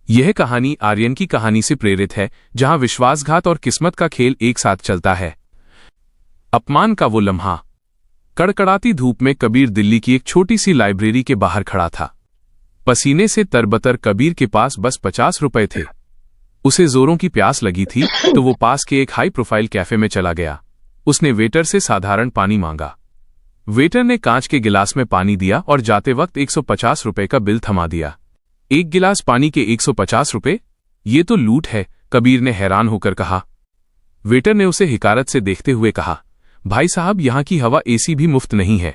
यह कहानी आर्यन की कहानी से प्रेरित है, जहां विश्वासघात और किस्मत का खेल एक साथ चलता है। अपमान का वो लम्हा। कड़कड़ाती धूप में कबीर दिल्ली की एक छोटी सी लाइब्रेरी के बाहर खड़ा था। पसीने से तरबतर कबीर के पास बस 50 रुपए थे। उसे जोरों की प्यास लगी थी तो वो पास के एक हाई प्रोफाइल कैफे में चला गया। उसने वेटर से साधारण पानी मांगा। वेटर ने कांच के गिलास में पानी दिया और जाते वक्त 150 रुपए का बिल थमा दिया। एक गिलास पानी के 150 रुपए? ये तो लूट है, कबीर ने हैरान होकर कहा। वेटर ने उसे हिकारत से देखते हुए कहा, भाई साहब, यहां की हवा एसी भी मुफ्त नहीं है।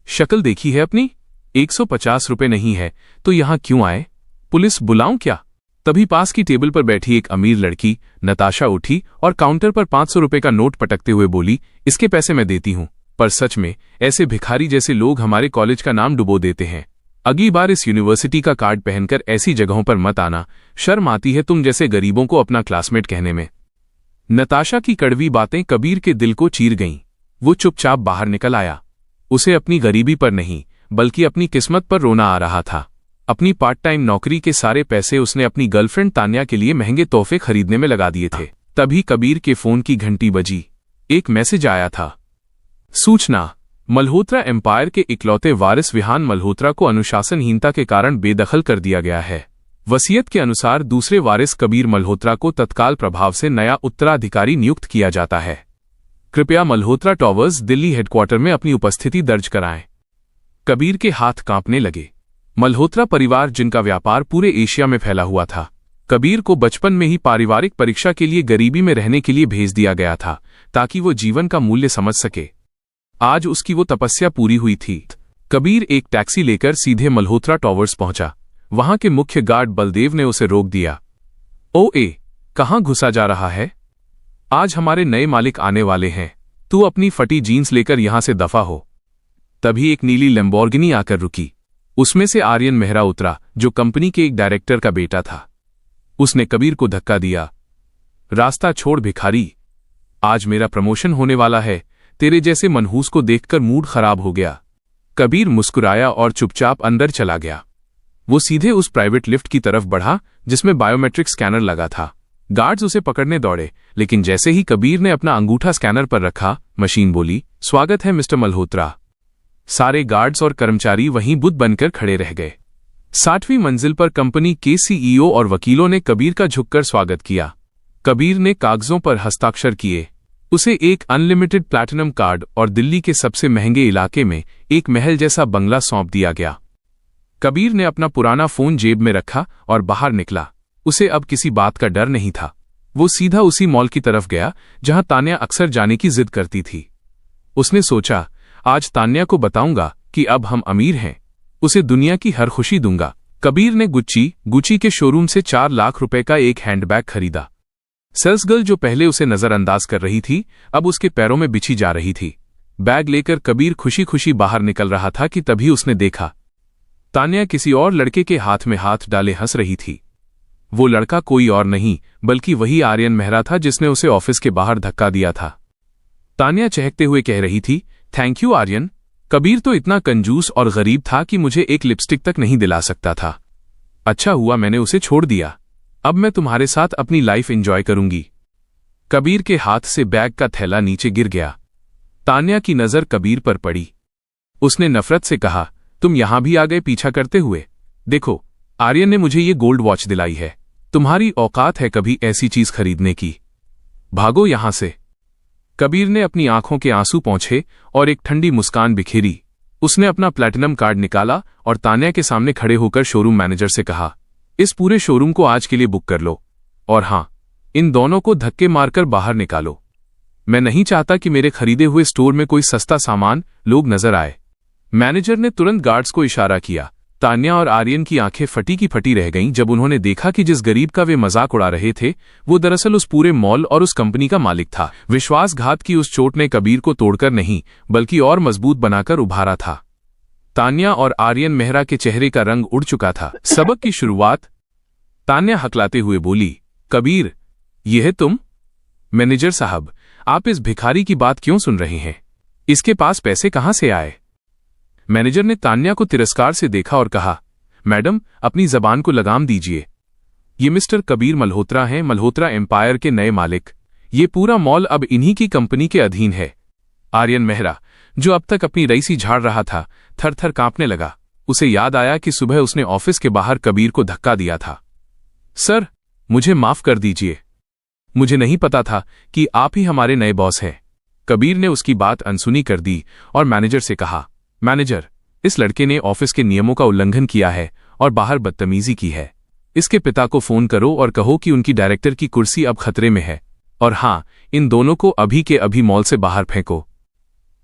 शक्ल देखी है अपनी? 150 रुपए नहीं है तो यहां क्यों आए? पुलिस बुलाऊं क्या? तभी पास की टेबल पर बैठी एक अमीर लड़की नताशा उठी और काउंटर पर 500 रुपए का नोट पटकते हुए बोली, इसके पैसे मैं देती हूं, पर सच में ऐसे भिखारी जैसे लोग हमारे कॉलेज का नाम डुबो देते हैं। अगली बार इस यूनिवर्सिटी का कार्ड पहनकर ऐसी जगहों पर मत आना, शर्म आती है तुम जैसे गरीबों को अपना क्लासमेट कहने में। नताशा की कड़वी बातें कबीर के दिल को चीर गईं। वो चुपचाप बाहर निकल आया। उसे अपनी गरीबी पर नहीं बल्कि अपनी किस्मत पर रोना आ रहा था। अपनी पार्ट टाइम नौकरी के सारे पैसे उसने अपनी गर्लफ्रेंड तान्या के लिए महंगे तोहफे खरीदने में लगा दिए थे। तभी कबीर के फोन की घंटी बजी। एक मैसेज आया था। सूचना, मल्होत्रा एम्पायर के इकलौते वारिस विहान मल्होत्रा को अनुशासनहीनता के कारण बेदखल कर दिया गया है। वसीयत के अनुसार दूसरे वारिस कबीर मल्होत्रा को तत्काल प्रभाव से नया उत्तराधिकारी नियुक्त किया जाता है। कृपया मल्होत्रा टॉवर्स दिल्ली हेडक्वार्टर में अपनी उपस्थिति दर्ज कराएं। कबीर के हाथ कांपने लगे। मल्होत्रा परिवार, जिनका व्यापार पूरे एशिया में फैला हुआ था, कबीर को बचपन में ही पारिवारिक परीक्षा के लिए गरीबी में रहने के लिए भेज दिया गया था ताकि वो जीवन का मूल्य समझ सके। आज उसकी वो तपस्या पूरी हुई थी। कबीर एक टैक्सी लेकर सीधे मल्होत्रा टॉवर्स पहुंचा। वहां के मुख्य गार्ड बलदेव ने उसे रोक दिया। ओए, कहां घुसा जा रहा है? आज हमारे नए मालिक आने वाले हैं, तू अपनी फटी जीन्स लेकर यहां से दफा हो। तभी एक नीली लैम्बोर्गिनी आकर रुकी। उसमें से आर्यन मेहरा उतरा, जो कंपनी के एक डायरेक्टर का बेटा था। उसने कबीर को धक्का दिया। रास्ता छोड़ भिखारी, आज मेरा प्रमोशन होने वाला है। तेरे जैसे मनहूस को देखकर मूड खराब हो गया। कबीर मुस्कुराया और चुपचाप अंदर चला गया। वो सीधे उस प्राइवेट लिफ्ट की तरफ बढ़ा जिसमें बायोमेट्रिक स्कैनर लगा था। गार्ड्स उसे पकड़ने दौड़े, लेकिन जैसे ही कबीर ने अपना अंगूठा स्कैनर पर रखा, मशीन बोली, स्वागत है मिस्टर मल्होत्रा। सारे गार्ड्स और कर्मचारी वहीं बुत बनकर खड़े रह गए। 60वीं मंजिल पर कंपनी के सीईओ और वकीलों ने कबीर का झुककर स्वागत किया। कबीर ने कागजों पर हस्ताक्षर किए। उसे एक अनलिमिटेड प्लैटिनम कार्ड और दिल्ली के सबसे महंगे इलाके में एक महल जैसा बंगला सौंप दिया गया। कबीर ने अपना पुराना फोन जेब में रखा और बाहर निकला। उसे अब किसी बात का डर नहीं था। वो सीधा उसी मॉल की तरफ गया जहां तान्या अक्सर जाने की जिद करती थी। उसने सोचा, आज तान्या को बताऊंगा कि अब हम अमीर हैं। उसे दुनिया की हर खुशी दूंगा। कबीर ने गुच्ची के शोरूम से 4 लाख रुपए का एक हैंडबैग खरीदा। सेल्सगर्ल, जो पहले उसे नजरअंदाज कर रही थी, अब उसके पैरों में बिछी जा रही थी। बैग लेकर कबीर खुशी खुशी बाहर निकल रहा था कि तभी उसने देखा, तान्या किसी और लड़के के हाथ में हाथ डाले हंस रही थी। वो लड़का कोई और नहीं बल्कि वही आर्यन मेहरा था जिसने उसे ऑफिस के बाहर धक्का दिया था। तान्या चहकते हुए कह रही थी, थैंक यू आर्यन। कबीर तो इतना कंजूस और गरीब था कि मुझे एक लिपस्टिक तक नहीं दिला सकता था। अच्छा हुआ मैंने उसे छोड़ दिया। अब मैं तुम्हारे साथ अपनी लाइफ एंजॉय करूंगी। कबीर के हाथ से बैग का थैला नीचे गिर गया। तान्या की नजर कबीर पर पड़ी। उसने नफरत से कहा, तुम यहां भी आ गए पीछा करते हुए? देखो, आर्यन ने मुझे ये गोल्ड वॉच दिलाई है। तुम्हारी औकात है कभी ऐसी चीज खरीदने की? भागो यहां से। कबीर ने अपनी आंखों के आंसू पोंछे और एक ठंडी मुस्कान बिखेरी। उसने अपना प्लैटिनम कार्ड निकाला और तान्या के सामने खड़े होकर शोरूम मैनेजर से कहा, इस पूरे शोरूम को आज के लिए बुक कर लो, और हां, इन दोनों को धक्के मारकर बाहर निकालो। मैं नहीं चाहता कि मेरे खरीदे हुए स्टोर में कोई सस्ता सामान लोग नजर आए। मैनेजर ने तुरंत गार्ड्स को इशारा किया। तान्या और आर्यन की आंखें फटी की फटी रह गईं जब उन्होंने देखा कि जिस गरीब का वे मजाक उड़ा रहे थे, वो दरअसल उस पूरे मॉल और उस कंपनी का मालिक था। विश्वासघात की उस चोट ने कबीर को तोड़कर नहीं बल्कि और मजबूत बनाकर उभारा था। तान्या और आर्यन मेहरा के चेहरे का रंग उड़ चुका था। सबक की शुरुआत। तान्या हकलाते हुए बोली, कबीर, यह है तुम? मैनेजर साहब, आप इस भिखारी की बात क्यों सुन रहे हैं? इसके पास पैसे कहां से आए? मैनेजर ने तान्या को तिरस्कार से देखा और कहा, मैडम, अपनी जबान को लगाम दीजिए। ये मिस्टर कबीर मल्होत्रा हैं, मल्होत्रा एम्पायर के नए मालिक। ये पूरा मॉल अब इन्हीं की कंपनी के अधीन है। आर्यन मेहरा, जो अब तक अपनी रईसी झाड़ रहा था, थर थर कांपने लगा। उसे याद आया कि सुबह उसने ऑफिस के बाहर कबीर को धक्का दिया था। सर, मुझे माफ कर दीजिए, मुझे नहीं पता था कि आप ही हमारे नए बॉस हैं। कबीर ने उसकी बात अनसुनी कर दी और मैनेजर से कहा, मैनेजर, इस लड़के ने ऑफिस के नियमों का उल्लंघन किया है और बाहर बदतमीजी की है। इसके पिता को फोन करो और कहो कि उनकी डायरेक्टर की कुर्सी अब खतरे में है, और हां, इन दोनों को अभी के अभी मॉल से बाहर फेंको।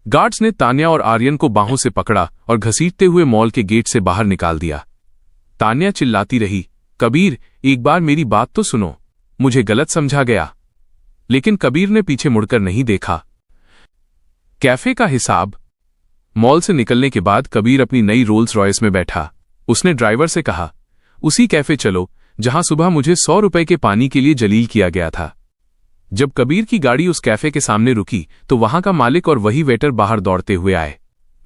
गार्ड्स ने तान्या और आर्यन को बाहों से पकड़ा और घसीटते हुए मॉल के गेट से बाहर निकाल दिया। तान्या चिल्लाती रही, कबीर, एक बार मेरी बात तो सुनो, मुझे गलत समझा गया। लेकिन कबीर ने पीछे मुड़कर नहीं देखा। कैफे का हिसाब। मॉल से निकलने के बाद कबीर अपनी नई रोल्स रॉयस में बैठा। उसने ड्राइवर से कहा, उसी कैफे चलो जहां सुबह मुझे 100 रुपए के पानी के लिए जलील किया गया था। जब कबीर की गाड़ी उस कैफे के सामने रुकी तो वहां का मालिक और वही वेटर बाहर दौड़ते हुए आए।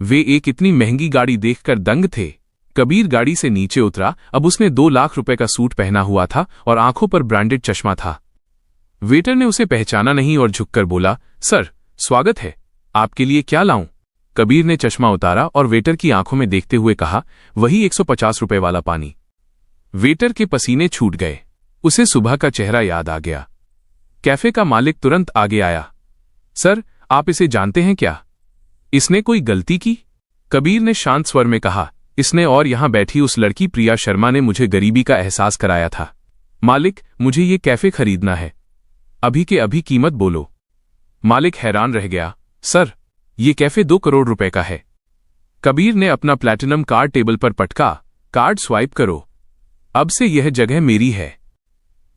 वे एक इतनी महंगी गाड़ी देखकर दंग थे। कबीर गाड़ी से नीचे उतरा। अब उसने 2 लाख रुपए का सूट पहना हुआ था और आंखों पर ब्रांडेड चश्मा था। वेटर ने उसे पहचाना नहीं और झुककर बोला, सर, स्वागत है, आपके लिए क्या लाऊं? कबीर ने चश्मा उतारा और वेटर की आंखों में देखते हुए कहा, वही 150 रुपए वाला पानी। वेटर के पसीने छूट गए। उसे सुबह का चेहरा याद आ गया। कैफे का मालिक तुरंत आगे आया। सर, आप इसे जानते हैं क्या? इसने कोई गलती की? कबीर ने शांत स्वर में कहा, इसने और यहां बैठी उस लड़की प्रिया शर्मा ने मुझे गरीबी का एहसास कराया था। मालिक, मुझे ये कैफे खरीदना है, अभी के अभी कीमत बोलो। मालिक हैरान रह गया। सर, ये कैफे 2 करोड़ रुपए का है। कबीर ने अपना प्लैटिनम कार्ड टेबल पर पटका। कार्ड स्वाइप करो, अब से यह जगह मेरी है।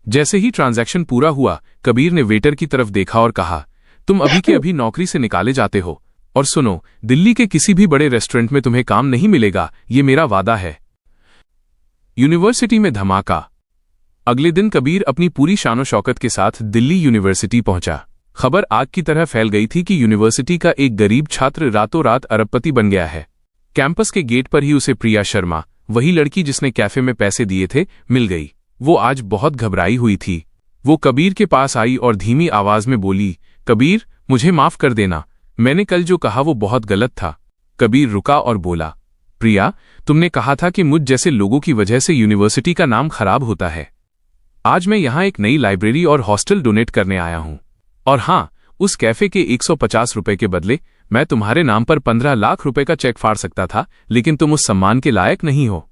जैसे ही ट्रांजैक्शन पूरा हुआ, कबीर ने वेटर की तरफ देखा और कहा, तुम अभी के अभी नौकरी से निकाले जाते हो, और सुनो, दिल्ली के किसी भी बड़े रेस्टोरेंट में तुम्हें काम नहीं मिलेगा, ये मेरा वादा है। यूनिवर्सिटी में धमाका। अगले दिन कबीर अपनी पूरी शानो शौकत के साथ दिल्ली यूनिवर्सिटी पहुंचा। खबर आग की तरह फैल गई थी कि यूनिवर्सिटी का एक गरीब छात्र रातों रात अरबपति बन गया है। कैंपस के गेट पर ही उसे प्रिया शर्मा, वही लड़की जिसने कैफे में पैसे दिए थे, मिल गई। वो आज बहुत घबराई हुई थी। वो कबीर के पास आई और धीमी आवाज में बोली, कबीर, मुझे माफ कर देना, मैंने कल जो कहा वो बहुत गलत था। कबीर रुका और बोला, प्रिया, तुमने कहा था कि मुझ जैसे लोगों की वजह से यूनिवर्सिटी का नाम खराब होता है। आज मैं यहां एक नई लाइब्रेरी और हॉस्टल डोनेट करने आया हूं। और हां, उस कैफे के 150 रुपए के बदले मैं तुम्हारे नाम पर 15 लाख रुपए का चेक फाड़ सकता था, लेकिन तुम उस सम्मान के लायक नहीं हो।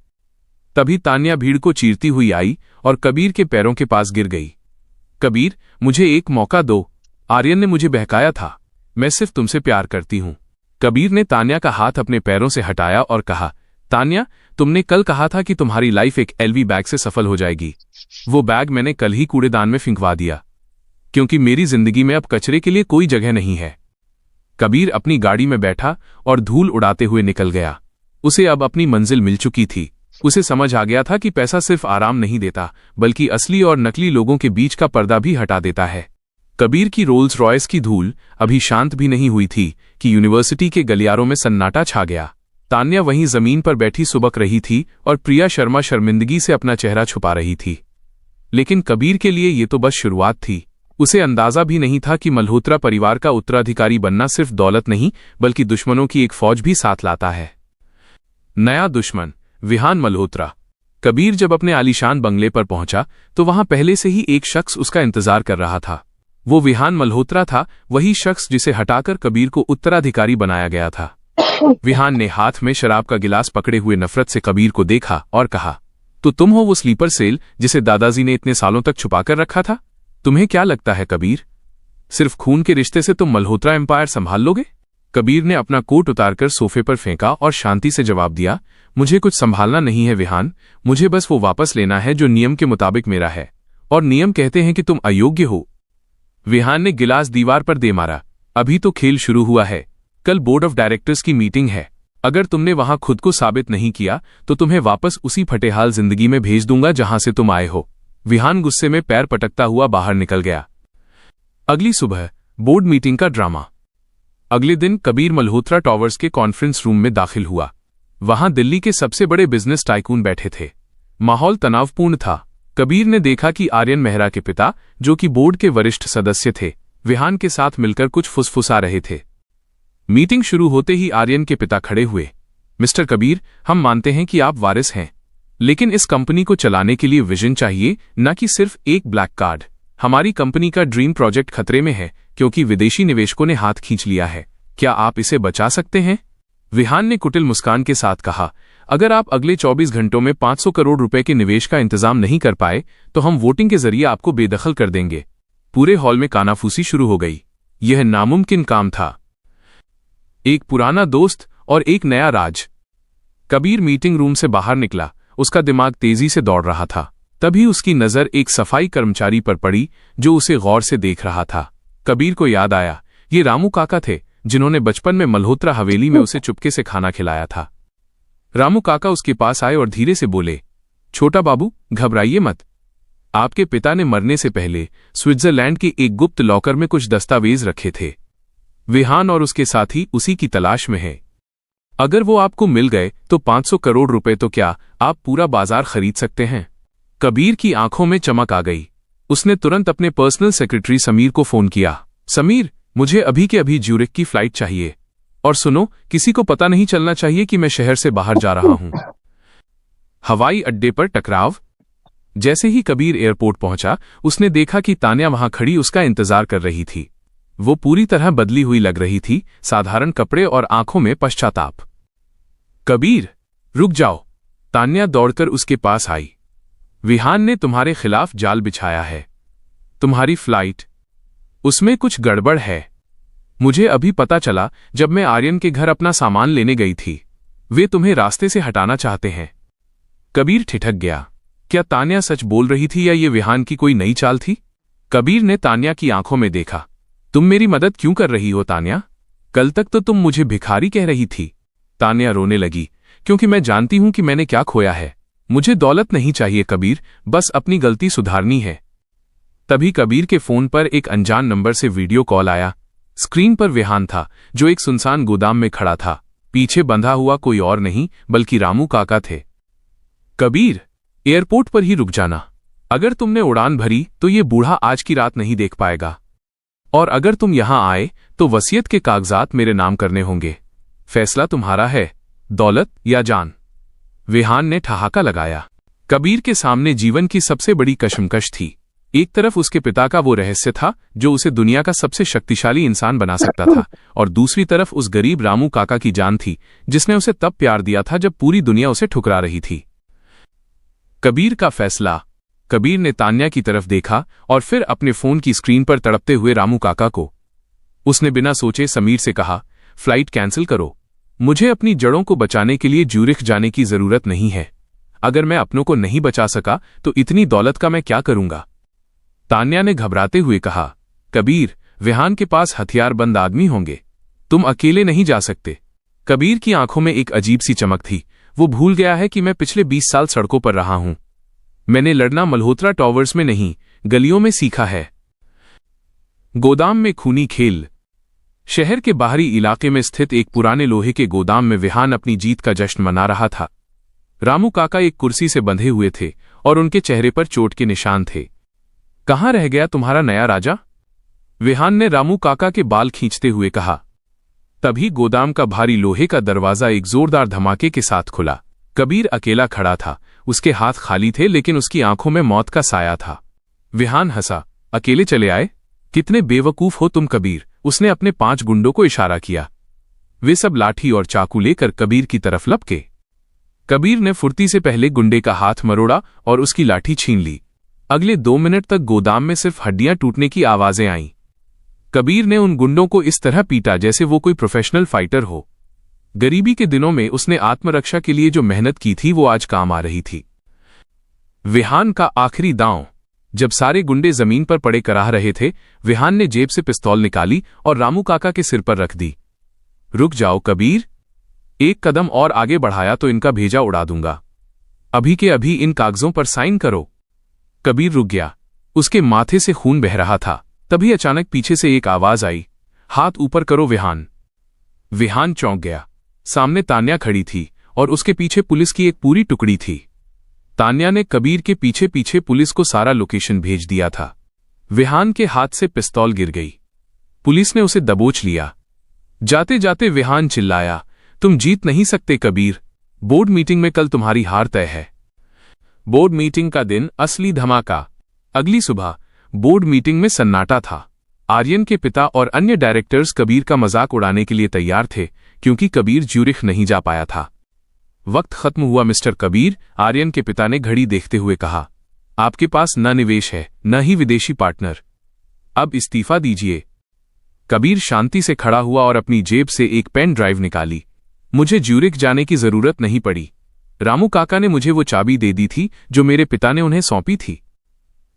तभी तान्या भीड़ को चीरती हुई आई और कबीर के पैरों के पास गिर गई। कबीर, मुझे एक मौका दो, आर्यन ने मुझे बहकाया था, मैं सिर्फ तुमसे प्यार करती हूं। कबीर ने तान्या का हाथ अपने पैरों से हटाया और कहा, तान्या, तुमने कल कहा था कि तुम्हारी लाइफ एक एलवी बैग से सफल हो जाएगी। वो बैग मैंने कल ही कूड़ेदान में फिंकवा दिया, क्योंकि मेरी जिंदगी में अब कचरे के लिए कोई जगह नहीं है। कबीर अपनी गाड़ी में बैठा और धूल उड़ाते हुए निकल गया। उसे अब अपनी मंजिल मिल चुकी थी। उसे समझ आ गया था कि पैसा सिर्फ आराम नहीं देता, बल्कि असली और नकली लोगों के बीच का पर्दा भी हटा देता है। कबीर की रोल्स रॉयस की धूल अभी शांत भी नहीं हुई थी कि यूनिवर्सिटी के गलियारों में सन्नाटा छा गया। तान्या वहीं जमीन पर बैठी सुबक रही थी और प्रिया शर्मा शर्मिंदगी से अपना चेहरा छुपा रही थी। लेकिन कबीर के लिए ये तो बस शुरुआत थी। उसे अंदाजा भी नहीं था कि मल्होत्रा परिवार का उत्तराधिकारी बनना सिर्फ दौलत नहीं, बल्कि दुश्मनों की एक फौज भी साथ लाता है। नया दुश्मन, विहान मल्होत्रा। कबीर जब अपने आलीशान बंगले पर पहुंचा तो वहां पहले से ही एक शख्स उसका इंतजार कर रहा था। वो विहान मल्होत्रा था, वही शख्स जिसे हटाकर कबीर को उत्तराधिकारी बनाया गया था। विहान ने हाथ में शराब का गिलास पकड़े हुए नफरत से कबीर को देखा और कहा, तो तुम हो वो स्लीपर सेल जिसे दादाजी ने इतने सालों तक छुपाकर रखा था? तुम्हें क्या लगता है कबीर, सिर्फ खून के रिश्ते से तुम मल्होत्रा एम्पायर संभाल लोगे? कबीर ने अपना कोट उतारकर सोफे पर फेंका और शांति से जवाब दिया, मुझे कुछ संभालना नहीं है विहान, मुझे बस वो वापस लेना है जो नियम के मुताबिक मेरा है, और नियम कहते हैं कि तुम अयोग्य हो। विहान ने गिलास दीवार पर दे मारा, अभी तो खेल शुरू हुआ है, कल बोर्ड ऑफ डायरेक्टर्स की मीटिंग है। अगर तुमने वहां खुद को साबित नहीं किया तो तुम्हें वापस उसी फटेहाल जिंदगी में भेज दूंगा जहां से तुम आए हो। विहान गुस्से में पैर पटकता हुआ बाहर निकल गया। अगली सुबह बोर्ड मीटिंग का ड्रामा। अगले दिन कबीर मल्होत्रा टॉवर्स के कॉन्फ्रेंस रूम में दाखिल हुआ। वहां दिल्ली के सबसे बड़े बिजनेस टाइकून बैठे थे। माहौल तनावपूर्ण था। कबीर ने देखा कि आर्यन मेहरा के पिता, जो कि बोर्ड के वरिष्ठ सदस्य थे, विहान के साथ मिलकर कुछ फुसफुसा रहे थे। मीटिंग शुरू होते ही आर्यन के पिता खड़े हुए। मिस्टर कबीर, हम मानते हैं कि आप वारिस हैं, लेकिन इस कंपनी को चलाने के लिए विजन चाहिए, न कि सिर्फ एक ब्लैक कार्ड। हमारी कंपनी का ड्रीम प्रोजेक्ट खतरे में है क्योंकि विदेशी निवेशकों ने हाथ खींच लिया है। क्या आप इसे बचा सकते हैं? विहान ने कुटिल मुस्कान के साथ कहा, अगर आप अगले 24 घंटों में 500 करोड़ रुपए के निवेश का इंतजाम नहीं कर पाए तो हम वोटिंग के जरिए आपको बेदखल कर देंगे। पूरे हॉल में कानाफूसी शुरू हो गई। यह नामुमकिन काम था। एक पुराना दोस्त और एक नया राज। कबीर मीटिंग रूम से बाहर निकला। उसका दिमाग तेजी से दौड़ रहा था। तभी उसकी नजर एक सफाई कर्मचारी पर पड़ी जो उसे गौर से देख रहा था। कबीर को याद आया, ये रामू काका थे जिन्होंने बचपन में मल्होत्रा हवेली में उसे चुपके से खाना खिलाया था। रामू काका उसके पास आए और धीरे से बोले, छोटा बाबू, घबराइए मत। आपके पिता ने मरने से पहले स्विट्जरलैंड के एक गुप्त लॉकर में कुछ दस्तावेज रखे थे। विहान और उसके साथी उसी की तलाश में हैं। अगर वो आपको मिल गए तो 500 करोड़ रुपए तो क्या, आप पूरा बाजार खरीद सकते हैं। कबीर की आंखों में चमक आ गई। उसने तुरंत अपने पर्सनल सेक्रेटरी समीर को फोन किया। समीर, मुझे अभी के अभी ज्यूरिख की फ्लाइट चाहिए। और सुनो, किसी को पता नहीं चलना चाहिए कि मैं शहर से बाहर जा रहा हूं। हवाई अड्डे पर टकराव। जैसे ही कबीर एयरपोर्ट पहुंचा, उसने देखा कि तान्या वहां खड़ी उसका इंतजार कर रही थी। वो पूरी तरह बदली हुई लग रही थी, साधारण कपड़े और आंखों में पश्चाताप। कबीर, रुक जाओ। तान्या दौड़कर उसके पास आई। विहान ने तुम्हारे खिलाफ जाल बिछाया है। तुम्हारी फ्लाइट, उसमें कुछ गड़बड़ है। मुझे अभी पता चला जब मैं आर्यन के घर अपना सामान लेने गई थी। वे तुम्हें रास्ते से हटाना चाहते हैं। कबीर ठिठक गया। क्या तान्या सच बोल रही थी या ये विहान की कोई नई चाल थी? कबीर ने तान्या की आंखों में देखा। तुम मेरी मदद क्यों कर रही हो तान्या? कल तक तो तुम मुझे भिखारी कह रही थी। तान्या रोने लगी। क्योंकि मैं जानती हूं कि मैंने क्या खोया है। मुझे दौलत नहीं चाहिए कबीर, बस अपनी गलती सुधारनी है। तभी कबीर के फोन पर एक अनजान नंबर से वीडियो कॉल आया। स्क्रीन पर विहान था, जो एक सुनसान गोदाम में खड़ा था। पीछे बंधा हुआ कोई और नहीं बल्कि रामू काका थे। कबीर, एयरपोर्ट पर ही रुक जाना। अगर तुमने उड़ान भरी तो ये बूढ़ा आज की रात नहीं देख पाएगा। और अगर तुम यहां आए तो वसीयत के कागजात मेरे नाम करने होंगे। फैसला तुम्हारा है, दौलत या जान। विहान ने ठहाका लगाया। कबीर के सामने जीवन की सबसे बड़ी कशमकश थी। एक तरफ उसके पिता का वो रहस्य था जो उसे दुनिया का सबसे शक्तिशाली इंसान बना सकता था, और दूसरी तरफ उस गरीब रामू काका की जान थी जिसने उसे तब प्यार दिया था जब पूरी दुनिया उसे ठुकरा रही थी। कबीर का फैसला। कबीर ने तान्या की तरफ देखा और फिर अपने फोन की स्क्रीन पर तड़पते हुए रामू काका को। उसने बिना सोचे समीर से कहा, फ्लाइट कैंसिल करो। मुझे अपनी जड़ों को बचाने के लिए ज्यूरिख जाने की जरूरत नहीं है। अगर मैं अपनों को नहीं बचा सका तो इतनी दौलत का मैं क्या करूंगा? तान्या ने घबराते हुए कहा, कबीर, विहान के पास हथियारबंद आदमी होंगे। तुम अकेले नहीं जा सकते। कबीर की आंखों में एक अजीब सी चमक थी। वो भूल गया है कि मैं पिछले 20 साल सड़कों पर रहा हूं। मैंने लड़ना मल्होत्रा टॉवर्स में नहीं, गलियों में सीखा है। गोदाम में खूनी खेल। शहर के बाहरी इलाके में स्थित एक पुराने लोहे के गोदाम में विहान अपनी जीत का जश्न मना रहा था। रामू काका एक कुर्सी से बंधे हुए थे और उनके चेहरे पर चोट के निशान थे। कहां रह गया तुम्हारा नया राजा? विहान ने रामू काका के बाल खींचते हुए कहा। तभी गोदाम का भारी लोहे का दरवाजा एक जोरदार धमाके के साथ खुला। कबीर अकेला खड़ा था। उसके हाथ खाली थे लेकिन उसकी आंखों में मौत का साया था। विहान हंसा। अकेले चले आए? कितने बेवकूफ हो तुम कबीर। उसने अपने 5 गुंडों को इशारा किया। वे सब लाठी और चाकू लेकर कबीर की तरफ लपके। कबीर ने फुर्ती से पहले गुंडे का हाथ मरोड़ा और उसकी लाठी छीन ली। अगले 2 मिनट तक गोदाम में सिर्फ हड्डियां टूटने की आवाजें आईं। कबीर ने उन गुंडों को इस तरह पीटा जैसे वो कोई प्रोफेशनल फाइटर हो। गरीबी के दिनों में उसने आत्मरक्षा के लिए जो मेहनत की थी वो आज काम आ रही थी। विहान का आखिरी दांव। जब सारे गुंडे जमीन पर पड़े कराह रहे थे, विहान ने जेब से पिस्तौल निकाली और रामू काका के सिर पर रख दी। रुक जाओ कबीर, एक कदम और आगे बढ़ाया तो इनका भेजा उड़ा दूंगा। अभी के अभी इन कागजों पर साइन करो। कबीर रुक गया। उसके माथे से खून बह रहा था। तभी अचानक पीछे से एक आवाज आई, हाथ ऊपर करो विहान। विहान चौंक गया। सामने तान्या खड़ी थी और उसके पीछे पुलिस की एक पूरी टुकड़ी थी। तान्या ने कबीर के पीछे पीछे पुलिस को सारा लोकेशन भेज दिया था। विहान के हाथ से पिस्तौल गिर गई। पुलिस ने उसे दबोच लिया। जाते जाते विहान चिल्लाया, तुम जीत नहीं सकते कबीर, बोर्ड मीटिंग में कल तुम्हारी हार तय है। बोर्ड मीटिंग का दिन असली धमाका। अगली सुबह बोर्ड मीटिंग में सन्नाटा था। आर्यन के पिता और अन्य डायरेक्टर्स कबीर का मजाक उड़ाने के लिए तैयार थे, क्योंकि कबीर ज्यूरिख नहीं जा पाया था। वक्त खत्म हुआ मिस्टर कबीर, आर्यन के पिता ने घड़ी देखते हुए कहा। आपके पास न निवेश है न ही विदेशी पार्टनर, अब इस्तीफा दीजिए। कबीर शांति से खड़ा हुआ और अपनी जेब से एक पेन ड्राइव निकाली। मुझे ज्यूरिख जाने की जरूरत नहीं पड़ी। रामू काका ने मुझे वो चाबी दे दी थी जो मेरे पिता ने उन्हें सौंपी थी।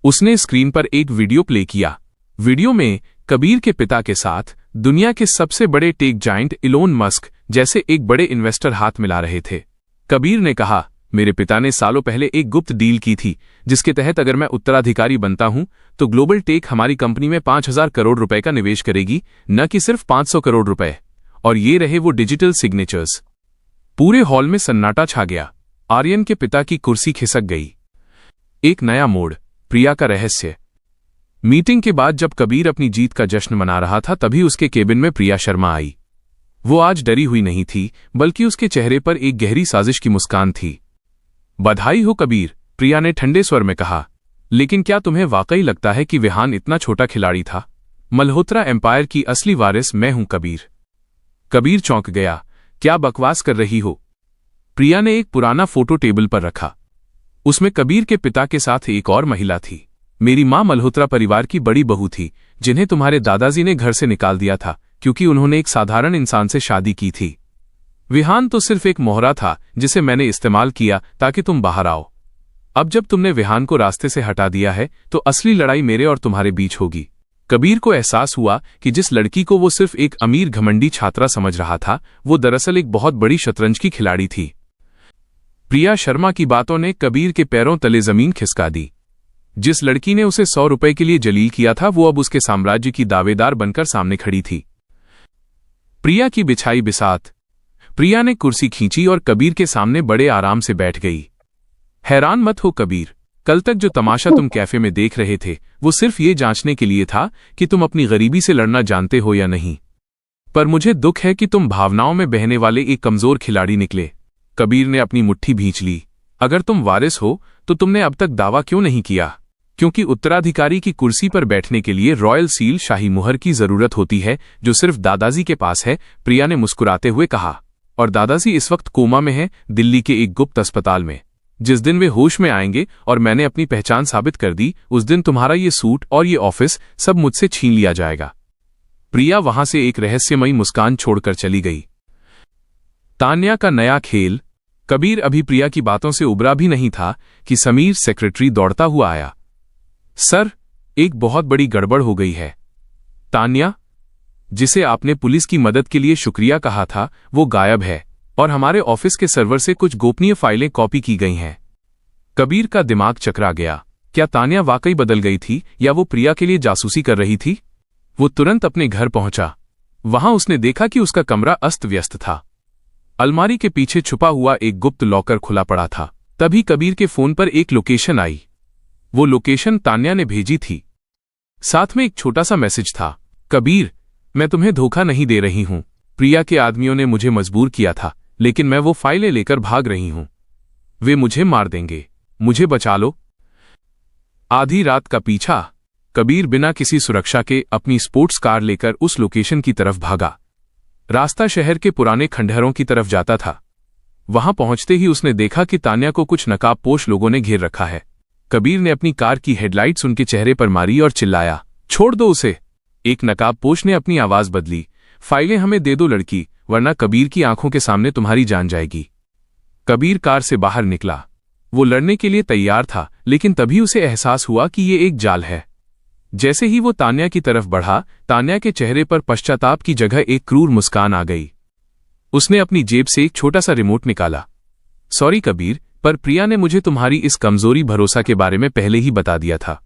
उसने स्क्रीन पर एक वीडियो प्ले किया। वीडियो में कबीर के पिता के साथ दुनिया के सबसे बड़े टेक जाइंट इलोन मस्क जैसे एक बड़े इन्वेस्टर हाथ मिला रहे थे। कबीर ने कहा, मेरे पिता ने सालों पहले एक गुप्त डील की थी, जिसके तहत अगर मैं उत्तराधिकारी बनता हूं तो ग्लोबल टेक हमारी कंपनी में 5,000 करोड़ रुपए का निवेश करेगी, न कि सिर्फ 500 करोड़ रुपए। और ये रहे वो डिजिटल सिग्नेचर्स। पूरे हॉल में सन्नाटा छा गया। आर्यन के पिता की कुर्सी खिसक गई। एक नया मोड़, प्रिया का रहस्य। मीटिंग के बाद जब कबीर अपनी जीत का जश्न मना रहा था, तभी उसके केबिन में प्रिया शर्मा आई। वो आज डरी हुई नहीं थी, बल्कि उसके चेहरे पर एक गहरी साजिश की मुस्कान थी। बधाई हो कबीर, प्रिया ने ठंडे स्वर में कहा। लेकिन क्या तुम्हें वाकई लगता है कि विहान इतना छोटा खिलाड़ी था? मल्होत्रा एम्पायर की असली वारिस मैं हूं कबीर। कबीर चौंक गया। क्या बकवास कर रही हो? प्रिया ने एक पुराना फोटो टेबल पर रखा। उसमें कबीर के पिता के साथ एक और महिला थी। मेरी मां मल्होत्रा परिवार की बड़ी बहू थी, जिन्हें तुम्हारे दादाजी ने घर से निकाल दिया था, क्योंकि उन्होंने एक साधारण इंसान से शादी की थी। विहान तो सिर्फ एक मोहरा था जिसे मैंने इस्तेमाल किया ताकि तुम बाहर आओ। अब जब तुमने विहान को रास्ते से हटा दिया है, तो असली लड़ाई मेरे और तुम्हारे बीच होगी। कबीर को एहसास हुआ कि जिस लड़की को वो सिर्फ एक अमीर घमंडी छात्रा समझ रहा था, वो दरअसल एक बहुत बड़ी शतरंज की खिलाड़ी थी। प्रिया शर्मा की बातों ने कबीर के पैरों तले जमीन खिसका दी। जिस लड़की ने उसे 100 रुपए के लिए जलील किया था, वो अब उसके साम्राज्य की दावेदार बनकर सामने खड़ी थी। प्रिया की बिछाई बिसात। प्रिया ने कुर्सी खींची और कबीर के सामने बड़े आराम से बैठ गई। हैरान मत हो कबीर, कल तक जो तमाशा तुम कैफे में देख रहे थे, वो सिर्फ ये जांचने के लिए था कि तुम अपनी गरीबी से लड़ना जानते हो या नहीं। पर मुझे दुख है कि तुम भावनाओं में बहने वाले एक कमजोर खिलाड़ी निकले। कबीर ने अपनी मुट्ठी भींच ली। अगर तुम वारिस हो तो तुमने अब तक दावा क्यों नहीं किया? क्योंकि उत्तराधिकारी की कुर्सी पर बैठने के लिए रॉयल सील शाही मुहर की जरूरत होती है, जो सिर्फ दादाजी के पास है, प्रिया ने मुस्कुराते हुए कहा। और दादाजी इस वक्त कोमा में हैं, दिल्ली के एक गुप्त अस्पताल में। जिस दिन वे होश में आएंगे और मैंने अपनी पहचान साबित कर दी, उस दिन तुम्हारा ये सूट और ये ऑफिस सब मुझसे छीन लिया जाएगा। प्रिया वहां से एक रहस्यमयी मुस्कान छोड़कर चली गई। तान्या का नया खेल। कबीर अभी प्रिया की बातों से उबरा भी नहीं था कि समीर सेक्रेटरी दौड़ता हुआ आया। सर, एक बहुत बड़ी गड़बड़ हो गई है। तान्या, जिसे आपने पुलिस की मदद के लिए शुक्रिया कहा था, वो गायब है और हमारे ऑफिस के सर्वर से कुछ गोपनीय फाइलें कॉपी की गई हैं। कबीर का दिमाग चकरा गया। क्या तान्या वाकई बदल गई थी या वो प्रिया के लिए जासूसी कर रही थी? वो तुरंत अपने घर पहुंचा। वहां उसने देखा कि उसका कमरा अस्त व्यस्त था। अलमारी के पीछे छुपा हुआ एक गुप्त लॉकर खुला पड़ा था। तभी कबीर के फोन पर एक लोकेशन आई। वो लोकेशन तान्या ने भेजी थी। साथ में एक छोटा सा मैसेज था। कबीर, मैं तुम्हें धोखा नहीं दे रही हूं। प्रिया के आदमियों ने मुझे मजबूर किया था, लेकिन मैं वो फाइलें लेकर भाग रही हूं। वे मुझे मार देंगे। मुझे बचा लो। आधी रात का पीछा। कबीर बिना किसी सुरक्षा के अपनी स्पोर्ट्स कार लेकर उस लोकेशन की तरफ भागा। रास्ता शहर के पुराने खंडहरों की तरफ जाता था। वहां पहुंचते ही उसने देखा कि तान्या को कुछ नकाबपोश लोगों ने घेर रखा है। कबीर ने अपनी कार की हेडलाइट्स उनके चेहरे पर मारी और चिल्लाया, छोड़ दो उसे। एक नकाबपोश ने अपनी आवाज बदली, फाइलें हमें दे दो लड़की, वरना कबीर की आंखों के सामने तुम्हारी जान जाएगी। कबीर कार से बाहर निकला। वो लड़ने के लिए तैयार था, लेकिन तभी उसे एहसास हुआ कि ये एक जाल है। जैसे ही वो तान्या की तरफ बढ़ा, तान्या के चेहरे पर पश्चाताप की जगह एक क्रूर मुस्कान आ गई। उसने अपनी जेब से एक छोटा सा रिमोट निकाला। सॉरी कबीर, पर प्रिया ने मुझे तुम्हारी इस कमजोरी भरोसा के बारे में पहले ही बता दिया था।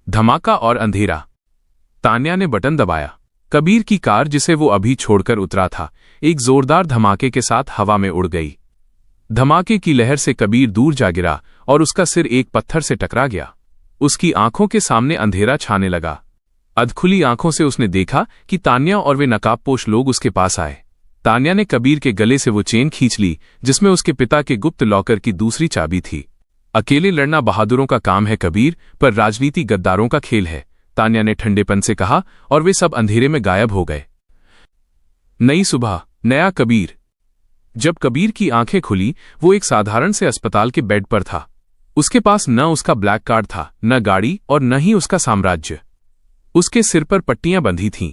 धमाका और अंधेरा। तान्या ने बटन दबाया। कबीर की कार, जिसे वो अभी छोड़कर उतरा था, एक जोरदार धमाके के साथ हवा में उड़ गई। धमाके की लहर से कबीर दूर जा गिरा और उसका सिर एक पत्थर से टकरा गया। उसकी आंखों के सामने अंधेरा छाने लगा। अधखुली आंखों से उसने देखा कि तान्या और वे नकाबपोश लोग उसके पास आए। तान्या ने कबीर के गले से वो चेन खींच ली जिसमें उसके पिता के गुप्त लॉकर की दूसरी चाबी थी। अकेले लड़ना बहादुरों का काम है कबीर, पर राजनीति गद्दारों का खेल है, तान्या ने ठंडेपन से कहा, और वे सब अंधेरे में गायब हो गए। नई सुबह, नया कबीर। जब कबीर की आंखें खुली, वो एक साधारण से अस्पताल के बेड पर था। उसके पास न उसका ब्लैक कार्ड था, न गाड़ी, और न ही उसका साम्राज्य। उसके सिर पर पट्टियां बंधी थीं।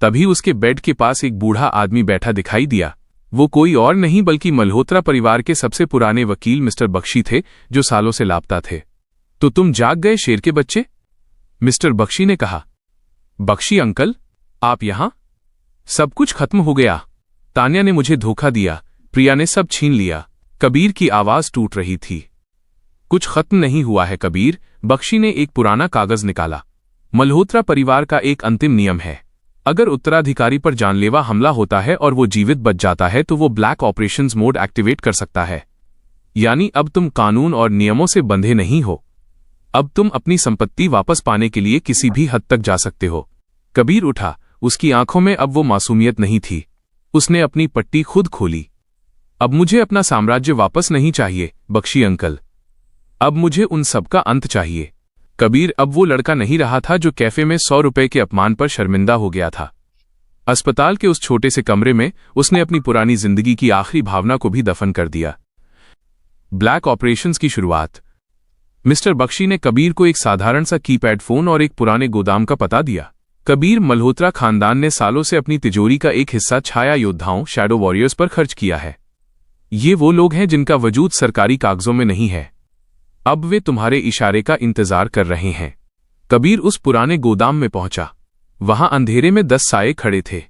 तभी उसके बेड के पास एक बूढ़ा आदमी बैठा दिखाई दिया। वो कोई और नहीं बल्कि मल्होत्रा परिवार के सबसे पुराने वकील मिस्टर बख्शी थे, जो सालों से लापता थे। तो तुम जाग गए शेर के बच्चे? मिस्टर बख्शी ने कहा। बख्शी अंकल, आप यहां? सब कुछ खत्म हो गया। तान्या ने मुझे धोखा दिया, प्रिया ने सब छीन लिया। कबीर की आवाज टूट रही थी। कुछ खत्म नहीं हुआ है कबीर। बख्शी ने एक पुराना कागज निकाला। मल्होत्रा परिवार का एक अंतिम नियम है, अगर उत्तराधिकारी पर जानलेवा हमला होता है और वो जीवित बच जाता है तो वो ब्लैक ऑपरेशंस मोड एक्टिवेट कर सकता है। यानी अब तुम कानून और नियमों से बंधे नहीं हो। अब तुम अपनी संपत्ति वापस पाने के लिए किसी भी हद तक जा सकते हो। कबीर उठा। उसकी आंखों में अब वो मासूमियत नहीं थी। उसने अपनी पट्टी खुद खोली। अब मुझे अपना साम्राज्य वापस नहीं चाहिए बख्शी अंकल। अब मुझे उन सब का अंत चाहिए। कबीर अब वो लड़का नहीं रहा था जो कैफे में 100 रुपए के अपमान पर शर्मिंदा हो गया था। अस्पताल के उस छोटे से कमरे में उसने अपनी पुरानी जिंदगी की आखिरी भावना को भी दफन कर दिया। ब्लैक ऑपरेशंस की शुरुआत। मिस्टर बख्शी ने कबीर को एक साधारण सा कीपैड फोन और एक पुराने गोदाम का पता दिया। कबीर मल्होत्रा खानदान ने सालों से अपनी तिजोरी का एक हिस्सा छाया योद्धाओं, शैडो वॉरियर्स पर खर्च किया है। ये वो लोग हैं जिनका वजूद सरकारी कागजों में नहीं है। अब वे तुम्हारे इशारे का इंतजार कर रहे हैं। कबीर उस पुराने गोदाम में पहुंचा। वहां अंधेरे में 10 साये खड़े थे।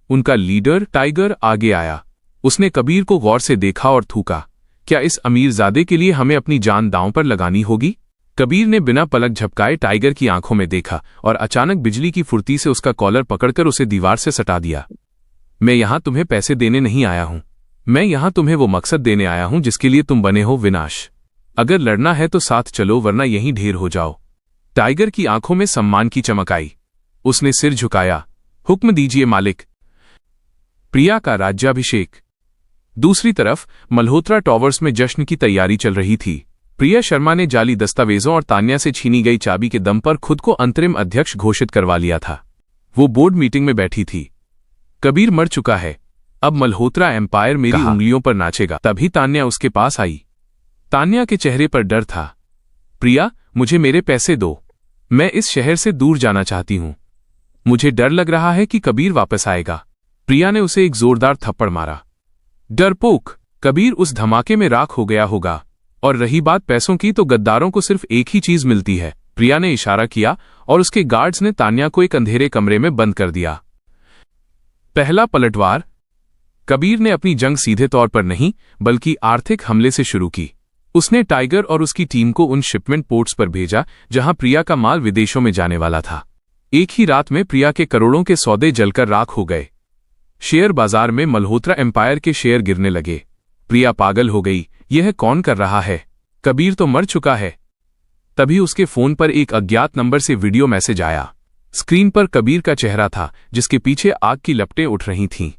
उनका लीडर टाइगर आगे आया। उसने कबीर को गौर से देखा और थूका, क्या इस अमीरजादे के लिए हमें अपनी जान दांव पर लगानी होगी? कबीर ने बिना पलक झपकाए टाइगर की आंखों में देखा और अचानक बिजली की फुर्ती से उसका कॉलर पकड़कर उसे दीवार से सटा दिया। मैं यहां तुम्हें पैसे देने नहीं आया हूं। मैं यहां तुम्हें वो मकसद देने आया हूं जिसके लिए तुम बने हो, विनाश। अगर लड़ना है तो साथ चलो, वरना यहीं ढेर हो जाओ। टाइगर की आंखों में सम्मान की चमक आई। उसने सिर झुकाया। हुक्म दीजिए मालिक। प्रिया का राज्याभिषेक। दूसरी तरफ मल्होत्रा टॉवर्स में जश्न की तैयारी चल रही थी। प्रिया शर्मा ने जाली दस्तावेजों और तान्या से छीनी गई चाबी के दम पर खुद को अंतरिम अध्यक्ष घोषित करवा लिया था। वो बोर्ड मीटिंग में बैठी थी। कबीर मर चुका है, अब मल्होत्रा एम्पायर मेरी उंगलियों पर नाचेगा। तभी तान्या उसके पास आई। तान्या के चेहरे पर डर था। प्रिया, मुझे मेरे पैसे दो। मैं इस शहर से दूर जाना चाहती हूं। मुझे डर लग रहा है कि कबीर वापस आएगा। प्रिया ने उसे एक जोरदार थप्पड़ मारा। डरपोक, कबीर उस धमाके में राख हो गया होगा। और रही बात पैसों की, तो गद्दारों को सिर्फ एक ही चीज मिलती है। प्रिया ने इशारा किया और उसके गार्ड्स ने तान्या को एक अंधेरे कमरे में बंद कर दिया। पहला पलटवार। कबीर ने अपनी जंग सीधे तौर पर नहीं बल्कि आर्थिक हमले से शुरू की। उसने टाइगर और उसकी टीम को उन शिपमेंट पोर्ट्स पर भेजा जहां प्रिया का माल विदेशों में जाने वाला था। एक ही रात में प्रिया के करोड़ों के सौदे जलकर राख हो गए। शेयर बाजार में मल्होत्रा एम्पायर के शेयर गिरने लगे। प्रिया पागल हो गई। यह कौन कर रहा है? कबीर तो मर चुका है। तभी उसके फोन पर एक अज्ञात नंबर से वीडियो मैसेज आया। स्क्रीन पर कबीर का चेहरा था जिसके पीछे आग की लपटें उठ रही थीं।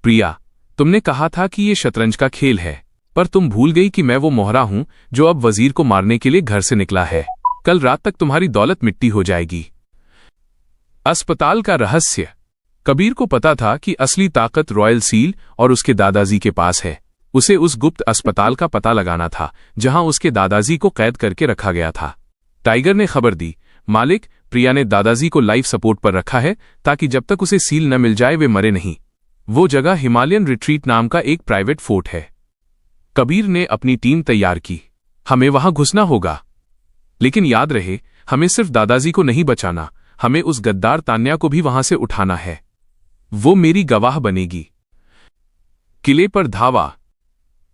प्रिया, तुमने कहा था कि यह शतरंज का खेल है, पर तुम भूल गई कि मैं वो मोहरा हूं जो अब वजीर को मारने के लिए घर से निकला है। कल रात तक तुम्हारी दौलत मिट्टी हो जाएगी। अस्पताल का रहस्य। कबीर को पता था कि असली ताकत रॉयल सील और उसके दादाजी के पास है। उसे उस गुप्त अस्पताल का पता लगाना था जहां उसके दादाजी को कैद करके रखा गया था। टाइगर ने खबर दी, मालिक, प्रिया ने दादाजी को लाइफ सपोर्ट पर रखा है ताकि जब तक उसे सील न मिल जाए वे मरे नहीं। वो जगह हिमालयन रिट्रीट नाम का एक प्राइवेट फोर्ट है। कबीर ने अपनी टीम तैयार की। हमें वहां घुसना होगा, लेकिन याद रहे, हमें सिर्फ दादाजी को नहीं बचाना, हमें उस गद्दार तान्या को भी वहां से उठाना है। वो मेरी गवाह बनेगी। किले पर धावा।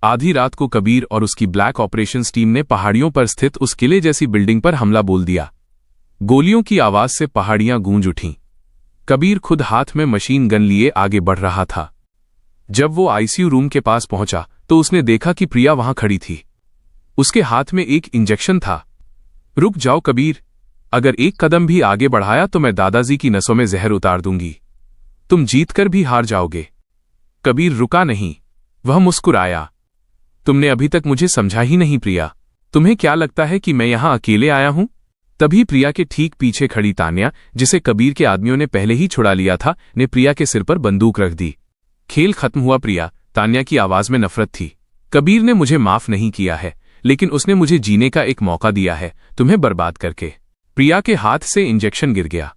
आधी रात को कबीर और उसकी ब्लैक ऑपरेशंस टीम ने पहाड़ियों पर स्थित उस किले जैसी बिल्डिंग पर हमला बोल दिया। गोलियों की आवाज से पहाड़ियां गूंज उठीं। कबीर खुद हाथ में मशीन गन लिए आगे बढ़ रहा था। जब वो आईसीयू रूम के पास पहुंचा तो उसने देखा कि प्रिया वहां खड़ी थी। उसके हाथ में एक इंजेक्शन था। रुक जाओ कबीर, अगर एक कदम भी आगे बढ़ाया तो मैं दादाजी की नसों में जहर उतार दूंगी। तुम जीतकर भी हार जाओगे। कबीर रुका नहीं, वह मुस्कुराया। तुमने अभी तक मुझे समझा ही नहीं प्रिया। तुम्हें क्या लगता है कि मैं यहां अकेले आया हूं? तभी प्रिया के ठीक पीछे खड़ी तान्या, जिसे कबीर के आदमियों ने पहले ही छुड़ा लिया था, ने प्रिया के सिर पर बंदूक रख दी। खेल खत्म हुआ प्रिया, तान्या की आवाज में नफरत थी। कबीर ने मुझे माफ नहीं किया है, लेकिन उसने मुझे जीने का एक मौका दिया है, तुम्हें बर्बाद करके। प्रिया के हाथ से इंजेक्शन गिर गया।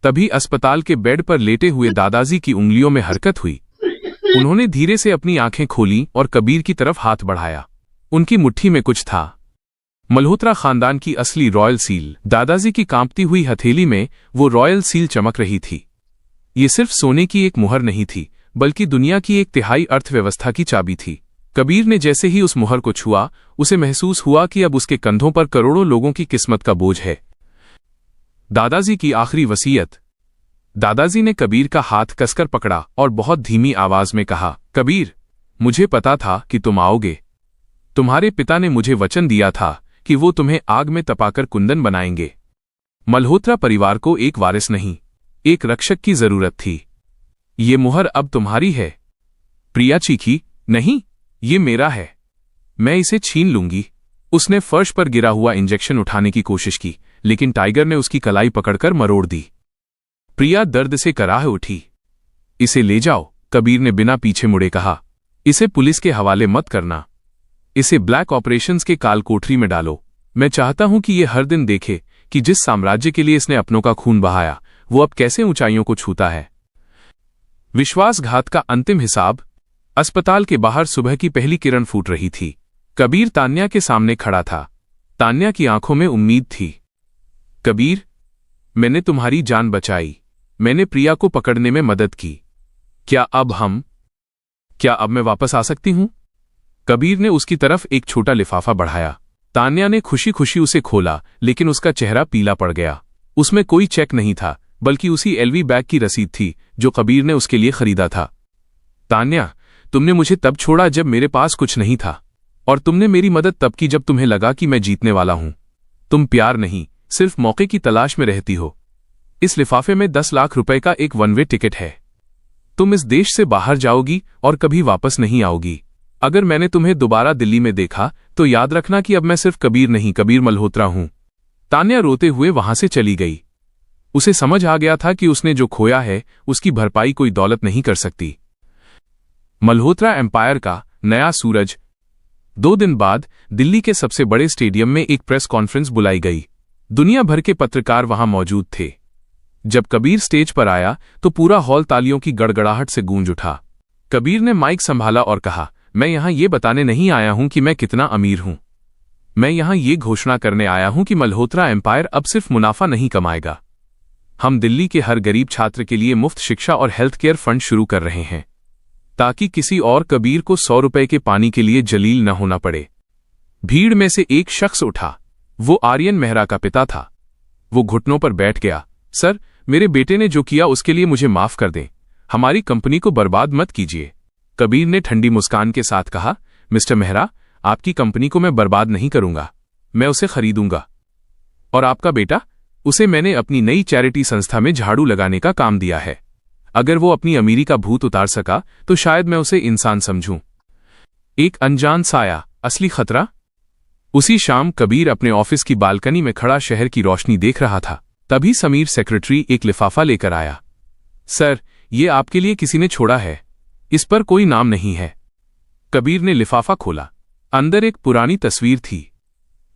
तभी अस्पताल के बेड पर लेटे हुए दादाजी की उंगलियों में हरकत हुई। उन्होंने धीरे से अपनी आंखें खोली और कबीर की तरफ हाथ बढ़ाया। उनकी मुट्ठी में कुछ था, मल्होत्रा खानदान की असली रॉयल सील। दादाजी की कांपती हुई हथेली में वो रॉयल सील चमक रही थी। ये सिर्फ सोने की एक मुहर नहीं थी, बल्कि दुनिया की एक तिहाई अर्थव्यवस्था की चाबी थी। कबीर ने जैसे ही उस मुहर को छुआ, उसे महसूस हुआ कि अब उसके कंधों पर करोड़ों लोगों की किस्मत का बोझ है। दादाजी की आखिरी वसीयत। दादाजी ने कबीर का हाथ कसकर पकड़ा और बहुत धीमी आवाज में कहा, कबीर, मुझे पता था कि तुम आओगे। तुम्हारे पिता ने मुझे वचन दिया था कि वो तुम्हें आग में तपाकर कुंदन बनाएंगे। मल्होत्रा परिवार को एक वारिस नहीं, एक रक्षक की जरूरत थी। ये मुहर अब तुम्हारी है। प्रिया चीखी, नहीं, ये मेरा है, मैं इसे छीन लूंगी। उसने फर्श पर गिरा हुआ इंजेक्शन उठाने की कोशिश की, लेकिन टाइगर ने उसकी कलाई पकड़कर मरोड़ दी। प्रिया दर्द से कराह उठी। इसे ले जाओ, कबीर ने बिना पीछे मुड़े कहा। इसे पुलिस के हवाले मत करना। इसे ब्लैक ऑपरेशंस के काल कोठरी में डालो। मैं चाहता हूं कि ये हर दिन देखे कि जिस साम्राज्य के लिए इसने अपनों का खून बहाया, वो अब कैसे ऊंचाइयों को छूता है। विश्वासघात का अंतिम हिसाब। अस्पताल के बाहर सुबह की पहली किरण फूट रही थी। कबीर तान्या के सामने खड़ा था। तान्या की आंखों में उम्मीद थी। कबीर, मैंने तुम्हारी जान बचाई। मैंने प्रिया को पकड़ने में मदद की। क्या अब मैं वापस आ सकती हूं? कबीर ने उसकी तरफ एक छोटा लिफाफा बढ़ाया। तान्या ने खुशी खुशी उसे खोला, लेकिन उसका चेहरा पीला पड़ गया। उसमें कोई चेक नहीं था, बल्कि उसी एलवी बैग की रसीद थी जो कबीर ने उसके लिए खरीदा था। तान्या, तुमने मुझे तब छोड़ा जब मेरे पास कुछ नहीं था, और तुमने मेरी मदद तब की जब तुम्हें लगा कि मैं जीतने वाला हूं। तुम प्यार नहीं, सिर्फ मौके की तलाश में रहती हो। इस लिफाफे में 10 लाख रुपए का एक वन वे टिकट है। तुम इस देश से बाहर जाओगी और कभी वापस नहीं आओगी। अगर मैंने तुम्हें दोबारा दिल्ली में देखा तो याद रखना कि अब मैं सिर्फ कबीर नहीं, कबीर मल्होत्रा हूं। तान्या रोते हुए वहां से चली गई। उसे समझ आ गया था कि उसने जो खोया है उसकी भरपाई कोई दौलत नहीं कर सकती। मल्होत्रा एम्पायर का नया सूरज। 2 दिन बाद दिल्ली के सबसे बड़े स्टेडियम में एक प्रेस कॉन्फ्रेंस बुलाई गई। दुनिया भर के पत्रकार वहां मौजूद थे। जब कबीर स्टेज पर आया तो पूरा हॉल तालियों की गड़गड़ाहट से गूंज उठा। कबीर ने माइक संभाला और कहा, मैं यहां ये बताने नहीं आया हूं कि मैं कितना अमीर हूं। मैं यहां ये घोषणा करने आया हूं कि मल्होत्रा एम्पायर अब सिर्फ मुनाफा नहीं कमाएगा। हम दिल्ली के हर गरीब छात्र के लिए मुफ्त शिक्षा और हेल्थ केयर फंड शुरू कर रहे हैं, ताकि किसी और कबीर को 100 रुपए के पानी के लिए जलील न होना पड़े। भीड़ में से एक शख्स उठा। वो आर्यन मेहरा का पिता था। वो घुटनों पर बैठ गया। सर, मेरे बेटे ने जो किया उसके लिए मुझे माफ कर दें। हमारी कंपनी को बर्बाद मत कीजिए। कबीर ने ठंडी मुस्कान के साथ कहा, मिस्टर मेहरा, आपकी कंपनी को मैं बर्बाद नहीं करूंगा, मैं उसे खरीदूंगा। और आपका बेटा, उसे मैंने अपनी नई चैरिटी संस्था में झाड़ू लगाने का काम दिया है। अगर वो अपनी अमीरी का भूत उतार सका तो शायद मैं उसे इंसान समझूं। एक अनजान साया, असली खतरा। उसी शाम कबीर अपने ऑफिस की बालकनी में खड़ा शहर की रोशनी देख रहा था। तभी समीर सेक्रेटरी एक लिफाफा लेकर आया। सर, ये आपके लिए किसी ने छोड़ा है, इस पर कोई नाम नहीं है। कबीर ने लिफाफा खोला। अंदर एक पुरानी तस्वीर थी।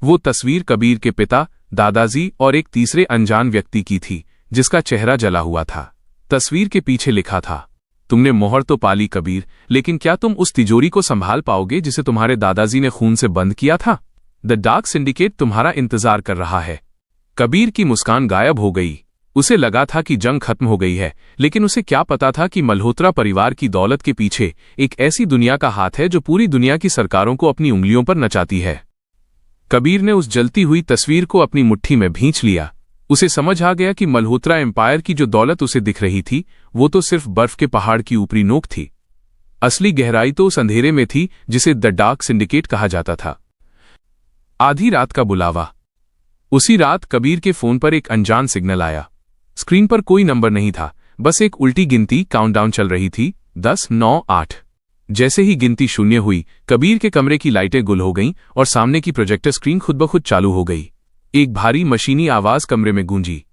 वो तस्वीर कबीर के पिता, दादाजी और एक तीसरे अनजान व्यक्ति की थी, जिसका चेहरा जला हुआ था। तस्वीर के पीछे लिखा था, तुमने मोहर तो पाली कबीर, लेकिन क्या तुम उस तिजोरी को संभाल पाओगे जिसे तुम्हारे दादाजी ने खून से बंद किया था? द डार्क सिंडिकेट तुम्हारा इंतजार कर रहा है। कबीर की मुस्कान गायब हो गई। उसे लगा था कि जंग खत्म हो गई है, लेकिन उसे क्या पता था कि मल्होत्रा परिवार की दौलत के पीछे एक ऐसी दुनिया का हाथ है जो पूरी दुनिया की सरकारों को अपनी उंगलियों पर नचाती है। कबीर ने उस जलती हुई तस्वीर को अपनी मुट्ठी में भींच लिया। उसे समझ आ गया कि मल्होत्रा एम्पायर की जो दौलत उसे दिख रही थी, वो तो सिर्फ बर्फ के पहाड़ की ऊपरी नोक थी। असली गहराई तो उस अंधेरे में थी जिसे द डार्क सिंडिकेट कहा जाता था। आधी रात का बुलावा। उसी रात कबीर के फोन पर एक अनजान सिग्नल आया। स्क्रीन पर कोई नंबर नहीं था, बस एक उल्टी गिनती काउंटडाउन चल रही थी, 10, 9, 8। जैसे ही गिनती शून्य हुई, कबीर के कमरे की लाइटें गुल हो गईं और सामने की प्रोजेक्टर स्क्रीन खुद ब खुद चालू हो गई। एक भारी मशीनी आवाज कमरे में गूंजी।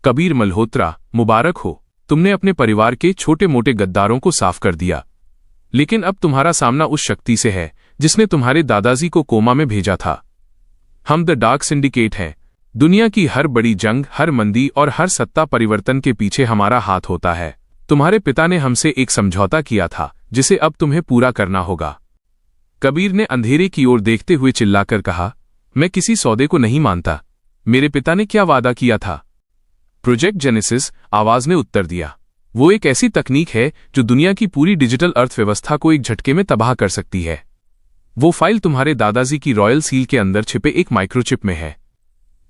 कबीर मल्होत्रा, मुबारक हो, तुमने अपने परिवार के छोटे मोटे गद्दारों को साफ कर दिया। लेकिन अब तुम्हारा सामना उस शक्ति से है जिसने तुम्हारे दादाजी को कोमा में भेजा था। हम द डार्क सिंडिकेट हैं। दुनिया की हर बड़ी जंग, हर मंदी और हर सत्ता परिवर्तन के पीछे हमारा हाथ होता है। तुम्हारे पिता ने हमसे एक समझौता किया था जिसे अब तुम्हें पूरा करना होगा। कबीर ने अंधेरे की ओर देखते हुए चिल्लाकर कहा, मैं किसी सौदे को नहीं मानता। मेरे पिता ने क्या वादा किया था? प्रोजेक्ट जेनेसिस, आवाज ने उत्तर दिया। वो एक ऐसी तकनीक है जो दुनिया की पूरी डिजिटल अर्थव्यवस्था को एक झटके में तबाह कर सकती है। वो फाइल तुम्हारे दादाजी की रॉयल सील के अंदर छिपे एक माइक्रोचिप में है।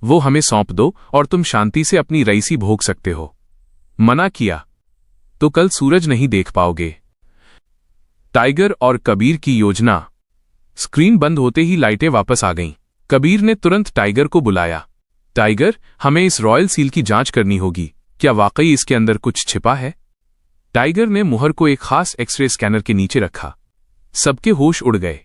वो हमें सौंप दो और तुम शांति से अपनी रईसी भोग सकते हो। मना किया तो कल सूरज नहीं देख पाओगे। टाइगर और कबीर की योजना। स्क्रीन बंद होते ही लाइटें वापस आ गईं। कबीर ने तुरंत टाइगर को बुलाया। टाइगर, हमें इस रॉयल सील की जांच करनी होगी। क्या वाकई इसके अंदर कुछ छिपा है? टाइगर ने मुहर को एक खास एक्सरे स्कैनर के नीचे रखा। सबके होश उड़ गए।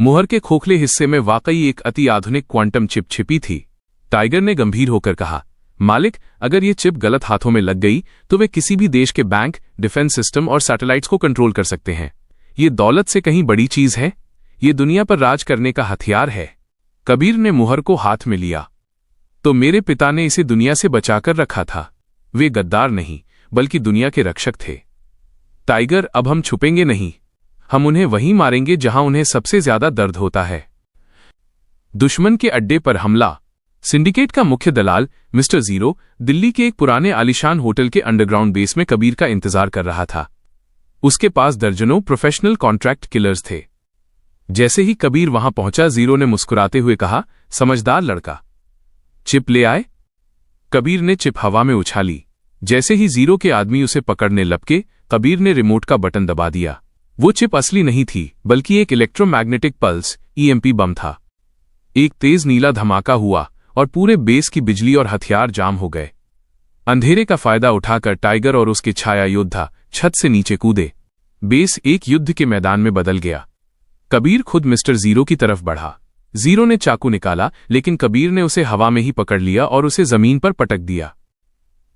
मुहर के खोखले हिस्से में वाकई एक अति आधुनिक क्वांटम चिप छिपी थी। टाइगर ने गंभीर होकर कहा, मालिक, अगर ये चिप गलत हाथों में लग गई तो वे किसी भी देश के बैंक, डिफेंस सिस्टम और सैटेलाइट्स को कंट्रोल कर सकते हैं। ये दौलत से कहीं बड़ी चीज है। ये दुनिया पर राज करने का हथियार है। कबीर ने मुहर को हाथ में लिया। तो मेरे पिता ने इसे दुनिया से बचाकर रखा था। वे गद्दार नहीं, बल्कि दुनिया के रक्षक थे। टाइगर, अब हम छुपेंगे नहीं। हम उन्हें वहीं मारेंगे जहां उन्हें सबसे ज्यादा दर्द होता है। दुश्मन के अड्डे पर हमला। सिंडिकेट का मुख्य दलाल मिस्टर जीरो दिल्ली के एक पुराने आलीशान होटल के अंडरग्राउंड बेस में कबीर का इंतजार कर रहा था। उसके पास दर्जनों प्रोफेशनल कॉन्ट्रैक्ट किलर्स थे। जैसे ही कबीर वहां पहुंचा, जीरो ने मुस्कुराते हुए कहा, समझदार लड़का। चिप ले आए? कबीर ने चिप हवा में उछाली। जैसे ही जीरो के आदमी उसे पकड़ने लपके, कबीर ने रिमोट का बटन दबा दिया। वो चिप असली नहीं थी, बल्कि एक इलेक्ट्रोमैग्नेटिक पल्स ईएमपी बम था। एक तेज नीला धमाका हुआ और पूरे बेस की बिजली और हथियार जाम हो गए। अंधेरे का फायदा उठाकर टाइगर और उसके छाया योद्धा छत से नीचे कूदे। बेस एक युद्ध के मैदान में बदल गया। कबीर खुद मिस्टर जीरो की तरफ बढ़ा। जीरो ने चाकू निकाला, लेकिन कबीर ने उसे हवा में ही पकड़ लिया और उसे जमीन पर पटक दिया।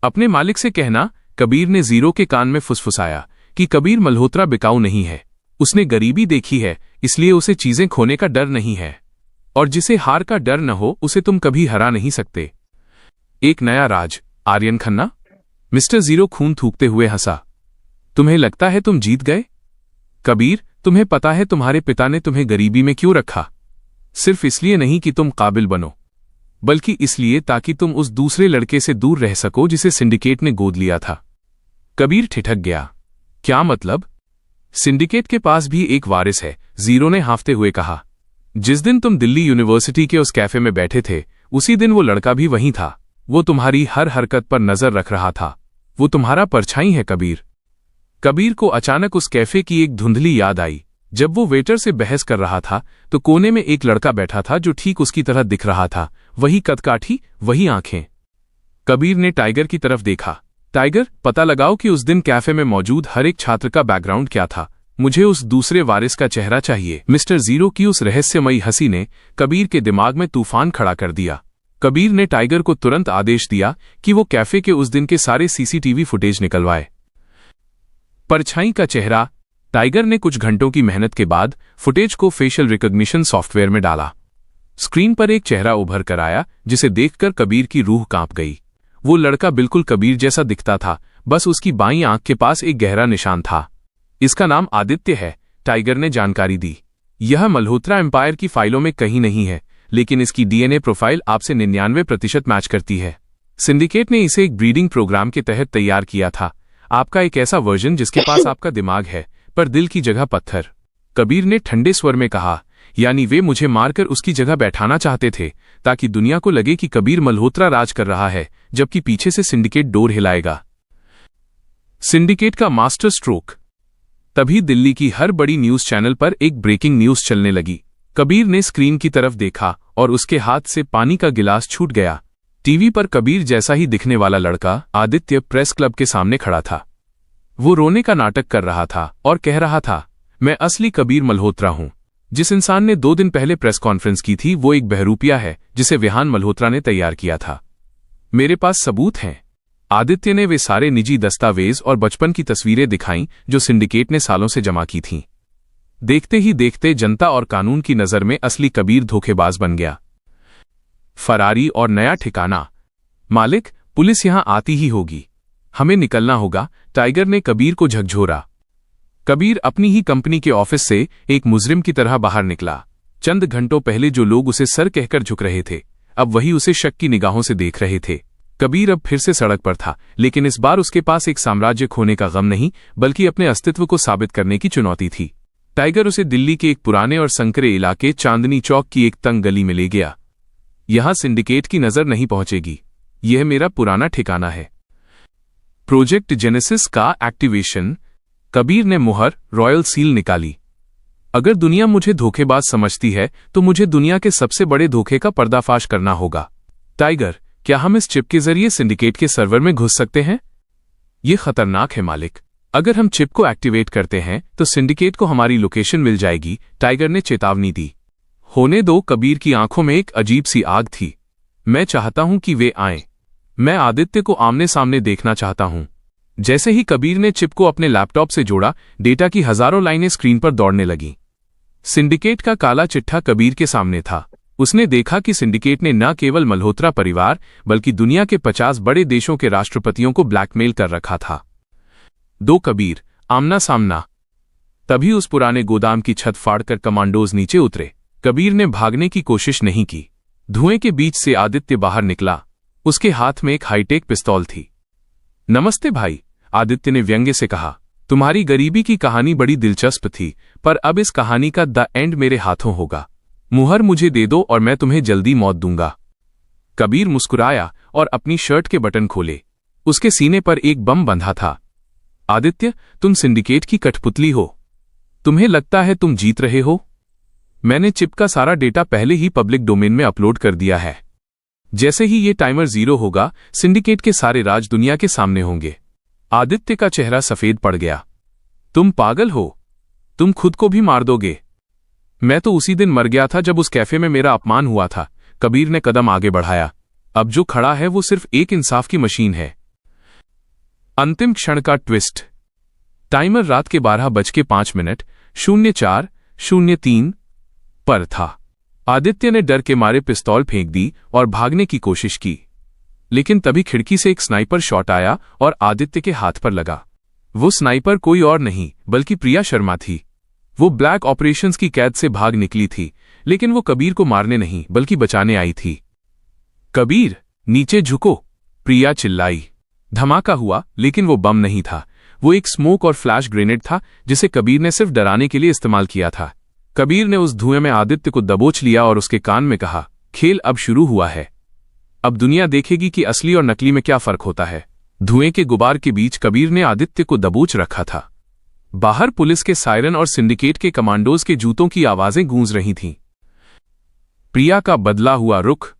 अपने मालिक से कहना, कबीर ने जीरो के कान में फुसफुसाया, कि कबीर मल्होत्रा बिकाऊ नहीं है। उसने गरीबी देखी है, इसलिए उसे चीजें खोने का डर नहीं है। और जिसे हार का डर न हो, उसे तुम कभी हरा नहीं सकते। एक नया राज, आर्यन खन्ना? मिस्टर जीरो खून थूकते हुए हंसा। तुम्हें लगता है तुम जीत गए? कबीर, तुम्हें पता है तुम्हारे पिता ने तुम्हें गरीबी में क्यों रखा? सिर्फ इसलिए नहीं कि तुम काबिल बनो, बल्कि इसलिए ताकि तुम उस दूसरे लड़के से दूर रह सको जिसे सिंडिकेट ने गोद लिया था। कबीर ठिठक गया। क्या मतलब? सिंडिकेट के पास भी एक वारिस है, जीरो ने हाँफते हुए कहा। जिस दिन तुम दिल्ली यूनिवर्सिटी के उस कैफे में बैठे थे, उसी दिन वो लड़का भी वहीं था। वो तुम्हारी हर हरकत पर नजर रख रहा था। वो तुम्हारा परछाई है कबीर। कबीर को अचानक उस कैफे की एक धुंधली याद आई। जब वो वेटर से बहस कर रहा था तो कोने में एक लड़का बैठा था जो ठीक उसकी तरह दिख रहा था। वही कदकाठी, वही आंखें। कबीर ने टाइगर की तरफ देखा। टाइगर, पता लगाओ कि उस दिन कैफे में मौजूद हर एक छात्र का बैकग्राउंड क्या था। मुझे उस दूसरे वारिस का चेहरा चाहिए। मिस्टर जीरो की उस रहस्यमयी हंसी ने कबीर के दिमाग में तूफान खड़ा कर दिया। कबीर ने टाइगर को तुरंत आदेश दिया कि वो कैफे के उस दिन के सारे सीसीटीवी फुटेज निकलवाए। परछाई का चेहरा। टाइगर ने कुछ घंटों की मेहनत के बाद फुटेज को फेशियल रिकॉग्निशन सॉफ्टवेयर में डाला। स्क्रीन पर एक चेहरा उभर कर आया जिसे देखकर कबीर की रूह कांप गई। वो लड़का बिल्कुल कबीर जैसा दिखता था, बस उसकी बाईं आंख के पास एक गहरा निशान था। इसका नाम आदित्य है, टाइगर ने जानकारी दी। यह मल्होत्रा एम्पायर की फाइलों में कहीं नहीं है, लेकिन इसकी डीएनए प्रोफाइल आपसे 99% मैच करती है। सिंडिकेट ने इसे एक ब्रीडिंग प्रोग्राम के तहत तैयार किया था। आपका एक ऐसा वर्जन जिसके पास आपका दिमाग है, पर दिल की जगह पत्थर। कबीर ने ठंडे स्वर में कहा, यानी वे मुझे मारकर उसकी जगह बैठाना चाहते थे, ताकि दुनिया को लगे कि कबीर मल्होत्रा राज कर रहा है, जबकि पीछे से सिंडिकेट डोर हिलाएगा। सिंडिकेट का मास्टर स्ट्रोक। तभी दिल्ली की हर बड़ी न्यूज चैनल पर एक ब्रेकिंग न्यूज चलने लगी। कबीर ने स्क्रीन की तरफ देखा और उसके हाथ से पानी का गिलास छूट गया। टीवी पर कबीर जैसा ही दिखने वाला लड़का आदित्य प्रेस क्लब के सामने खड़ा था। वो रोने का नाटक कर रहा था और कह रहा था, मैं असली कबीर मल्होत्रा हूं। जिस इंसान ने 2 दिन पहले प्रेस कॉन्फ्रेंस की थी वो एक बहरूपिया है जिसे विहान मल्होत्रा ने तैयार किया था। मेरे पास सबूत हैं। आदित्य ने वे सारे निजी दस्तावेज और बचपन की तस्वीरें दिखाईं जो सिंडिकेट ने सालों से जमा की थीं। देखते ही देखते जनता और कानून की नजर में असली कबीर धोखेबाज बन गया। फरारी और नया ठिकाना। मालिक, पुलिस यहां आती ही होगी, हमें निकलना होगा, टाइगर ने कबीर को झकझोरा। कबीर अपनी ही कंपनी के ऑफिस से एक मुजरिम की तरह बाहर निकला। चंद घंटों पहले जो लोग उसे सर कहकर झुक रहे थे, अब वही उसे शक की निगाहों से देख रहे थे। कबीर अब फिर से सड़क पर था, लेकिन इस बार उसके पास एक साम्राज्य खोने का गम नहीं, बल्कि अपने अस्तित्व को साबित करने की चुनौती थी। टाइगर उसे दिल्ली के एक पुराने और संकरे इलाके चांदनी चौक की एक तंग गली में ले गया। यहां सिंडिकेट की नजर नहीं पहुंचेगी, यह मेरा पुराना ठिकाना है। प्रोजेक्ट जेनेसिस का एक्टिवेशन। कबीर ने मुहर रॉयल सील निकाली। अगर दुनिया मुझे धोखेबाज समझती है तो मुझे दुनिया के सबसे बड़े धोखे का पर्दाफाश करना होगा। टाइगर, क्या हम इस चिप के जरिए सिंडिकेट के सर्वर में घुस सकते हैं? यह खतरनाक है मालिक। अगर हम चिप को एक्टिवेट करते हैं तो सिंडिकेट को हमारी लोकेशन मिल जाएगी, टाइगर ने चेतावनी दी। होने दो, कबीर की आंखों में एक अजीब सी आग थी। मैं चाहता हूं कि वे आएं। मैं आदित्य को आमने सामने देखना चाहता हूं। जैसे ही कबीर ने चिप को अपने लैपटॉप से जोड़ा, डेटा की हजारों लाइनें स्क्रीन पर दौड़ने लगीं। सिंडिकेट का काला चिट्ठा कबीर के सामने था। उसने देखा कि सिंडिकेट ने न केवल मल्होत्रा परिवार बल्कि दुनिया के 50 बड़े देशों के राष्ट्रपतियों को ब्लैकमेल कर रखा था। 2 कबीर, आमना सामना। तभी उस पुराने गोदाम की छत फाड़कर कमांडोज नीचे उतरे। कबीर ने भागने की कोशिश नहीं की। धुएं के बीच से आदित्य बाहर निकला। उसके हाथ में एक हाईटेक पिस्तौल थी। नमस्ते भाई, आदित्य ने व्यंग्य से कहा। तुम्हारी गरीबी की कहानी बड़ी दिलचस्प थी, पर अब इस कहानी का द एंड मेरे हाथों होगा। मुहर मुझे दे दो और मैं तुम्हें जल्दी मौत दूंगा। कबीर मुस्कुराया और अपनी शर्ट के बटन खोले। उसके सीने पर एक बम बंधा था। आदित्य, तुम सिंडिकेट की कठपुतली हो। तुम्हें लगता है तुम जीत रहे हो? मैंने चिप का सारा डेटा पहले ही पब्लिक डोमेन में अपलोड कर दिया है। जैसे ही ये टाइमर 0 होगा, सिंडिकेट के सारे राज दुनिया के सामने होंगे। आदित्य का चेहरा सफेद पड़ गया। तुम पागल हो, तुम खुद को भी मार दोगे। मैं तो उसी दिन मर गया था जब उस कैफे में मेरा अपमान हुआ था। कबीर ने कदम आगे बढ़ाया। अब जो खड़ा है वो सिर्फ एक इंसाफ की मशीन है। अंतिम क्षण का ट्विस्ट। टाइमर रात के 12:05:04:03 पर था। आदित्य ने डर के मारे पिस्तौल फेंक दी और भागने की कोशिश की, लेकिन तभी खिड़की से एक स्नाइपर शॉट आया और आदित्य के हाथ पर लगा। वो स्नाइपर कोई और नहीं बल्कि प्रिया शर्मा थी। वो ब्लैक ऑपरेशंस की कैद से भाग निकली थी, लेकिन वो कबीर को मारने नहीं बल्कि बचाने आई थी। कबीर, नीचे झुको, प्रिया चिल्लाई। धमाका हुआ, लेकिन वो बम नहीं था। वो एक स्मोक और फ्लैश ग्रेनेड था जिसे कबीर ने सिर्फ डराने के लिए इस्तेमाल किया था। कबीर ने उस धुएं में आदित्य को दबोच लिया और उसके कान में कहा, खेल अब शुरू हुआ है। अब दुनिया देखेगी कि असली और नकली में क्या फर्क होता है। धुएं के गुबार के बीच कबीर ने आदित्य को दबोच रखा था। बाहर पुलिस के सायरन और सिंडिकेट के कमांडोज के जूतों की आवाजें गूंज रही थीं। प्रिया का बदला हुआ रुख।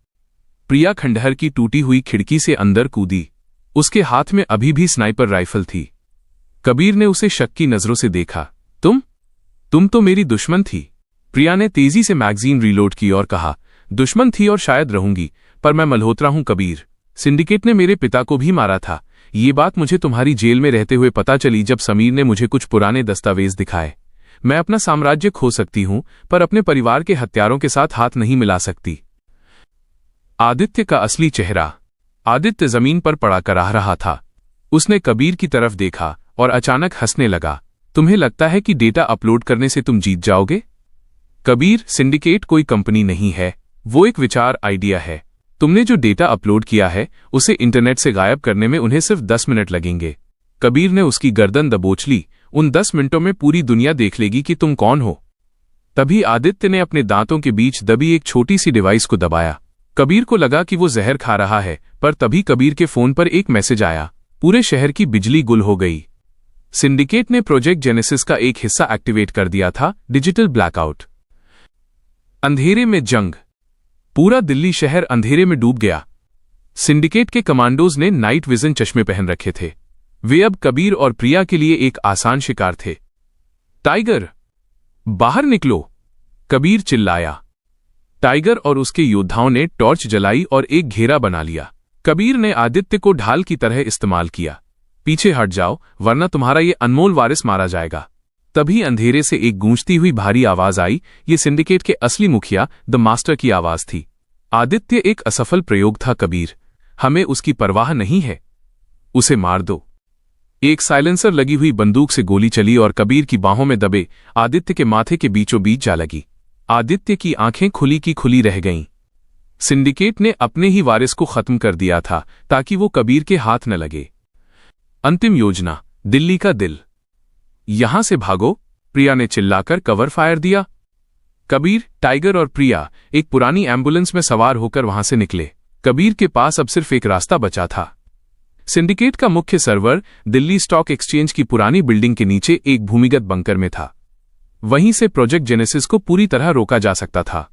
प्रिया खंडहर की टूटी हुई खिड़की से अंदर कूदी। उसके हाथ में अभी भी स्नाइपर राइफल थी। कबीर ने उसे शक की नजरों से देखा। तुम तो मेरी दुश्मन थी। प्रिया ने तेजी से मैगजीन रीलोड की और कहा, दुश्मन थी और शायद रहूंगी, पर मैं मल्होत्रा हूं कबीर। सिंडिकेट ने मेरे पिता को भी मारा था। ये बात मुझे तुम्हारी जेल में रहते हुए पता चली जब समीर ने मुझे कुछ पुराने दस्तावेज दिखाए। मैं अपना साम्राज्य खो सकती हूं, पर अपने परिवार के हत्यारों के साथ हाथ नहीं मिला सकती। आदित्य का असली चेहरा। आदित्य जमीन पर पड़ा कराह रहा था। उसने कबीर की तरफ देखा और अचानक हंसने लगा। तुम्हें लगता है कि डेटा अपलोड करने से तुम जीत जाओगे? कबीर, सिंडिकेट कोई कंपनी नहीं है, वो एक विचार आइडिया है। तुमने जो डेटा अपलोड किया है उसे इंटरनेट से गायब करने में उन्हें सिर्फ 10 मिनट लगेंगे। कबीर ने उसकी गर्दन दबोच ली। उन 10 मिनटों में पूरी दुनिया देख लेगी कि तुम कौन हो। तभी आदित्य ने अपने दांतों के बीच दबी एक छोटी सी डिवाइस को दबाया। कबीर को लगा कि वो जहर खा रहा है, पर तभी कबीर के फोन पर एक मैसेज आया। पूरे शहर की बिजली गुल हो गई। सिंडिकेट ने प्रोजेक्ट जेनेसिस का एक हिस्सा एक्टिवेट कर दिया था, डिजिटल ब्लैकआउट। अंधेरे में जंग। पूरा दिल्ली शहर अंधेरे में डूब गया। सिंडिकेट के कमांडोज ने नाइट विजन चश्मे पहन रखे थे। वे अब कबीर और प्रिया के लिए एक आसान शिकार थे। टाइगर, बाहर निकलो, कबीर चिल्लाया। टाइगर और उसके योद्धाओं ने टॉर्च जलाई और एक घेरा बना लिया। कबीर ने आदित्य को ढाल की तरह इस्तेमाल किया। पीछे हट जाओ, वरना तुम्हारा ये अनमोल वारिस मारा जाएगा। तभी अंधेरे से एक गूंजती हुई भारी आवाज आई। ये सिंडिकेट के असली मुखिया द मास्टर की आवाज थी। आदित्य एक असफल प्रयोग था कबीर, हमें उसकी परवाह नहीं है, उसे मार दो। एक साइलेंसर लगी हुई बंदूक से गोली चली और कबीर की बाहों में दबे आदित्य के माथे के बीचों बीच जा लगी। आदित्य की आंखें खुली की खुली रह गईं। सिंडिकेट ने अपने ही वारिस को खत्म कर दिया था ताकि वो कबीर के हाथ न लगे। अंतिम योजना, दिल्ली का दिल। यहां से भागो, प्रिया ने चिल्लाकर कवर फायर दिया। कबीर, टाइगर और प्रिया एक पुरानी एम्बुलेंस में सवार होकर वहां से निकले। कबीर के पास अब सिर्फ एक रास्ता बचा था। सिंडिकेट का मुख्य सर्वर दिल्ली स्टॉक एक्सचेंज की पुरानी बिल्डिंग के नीचे एक भूमिगत बंकर में था। वहीं से प्रोजेक्ट जेनेसिस को पूरी तरह रोका जा सकता था।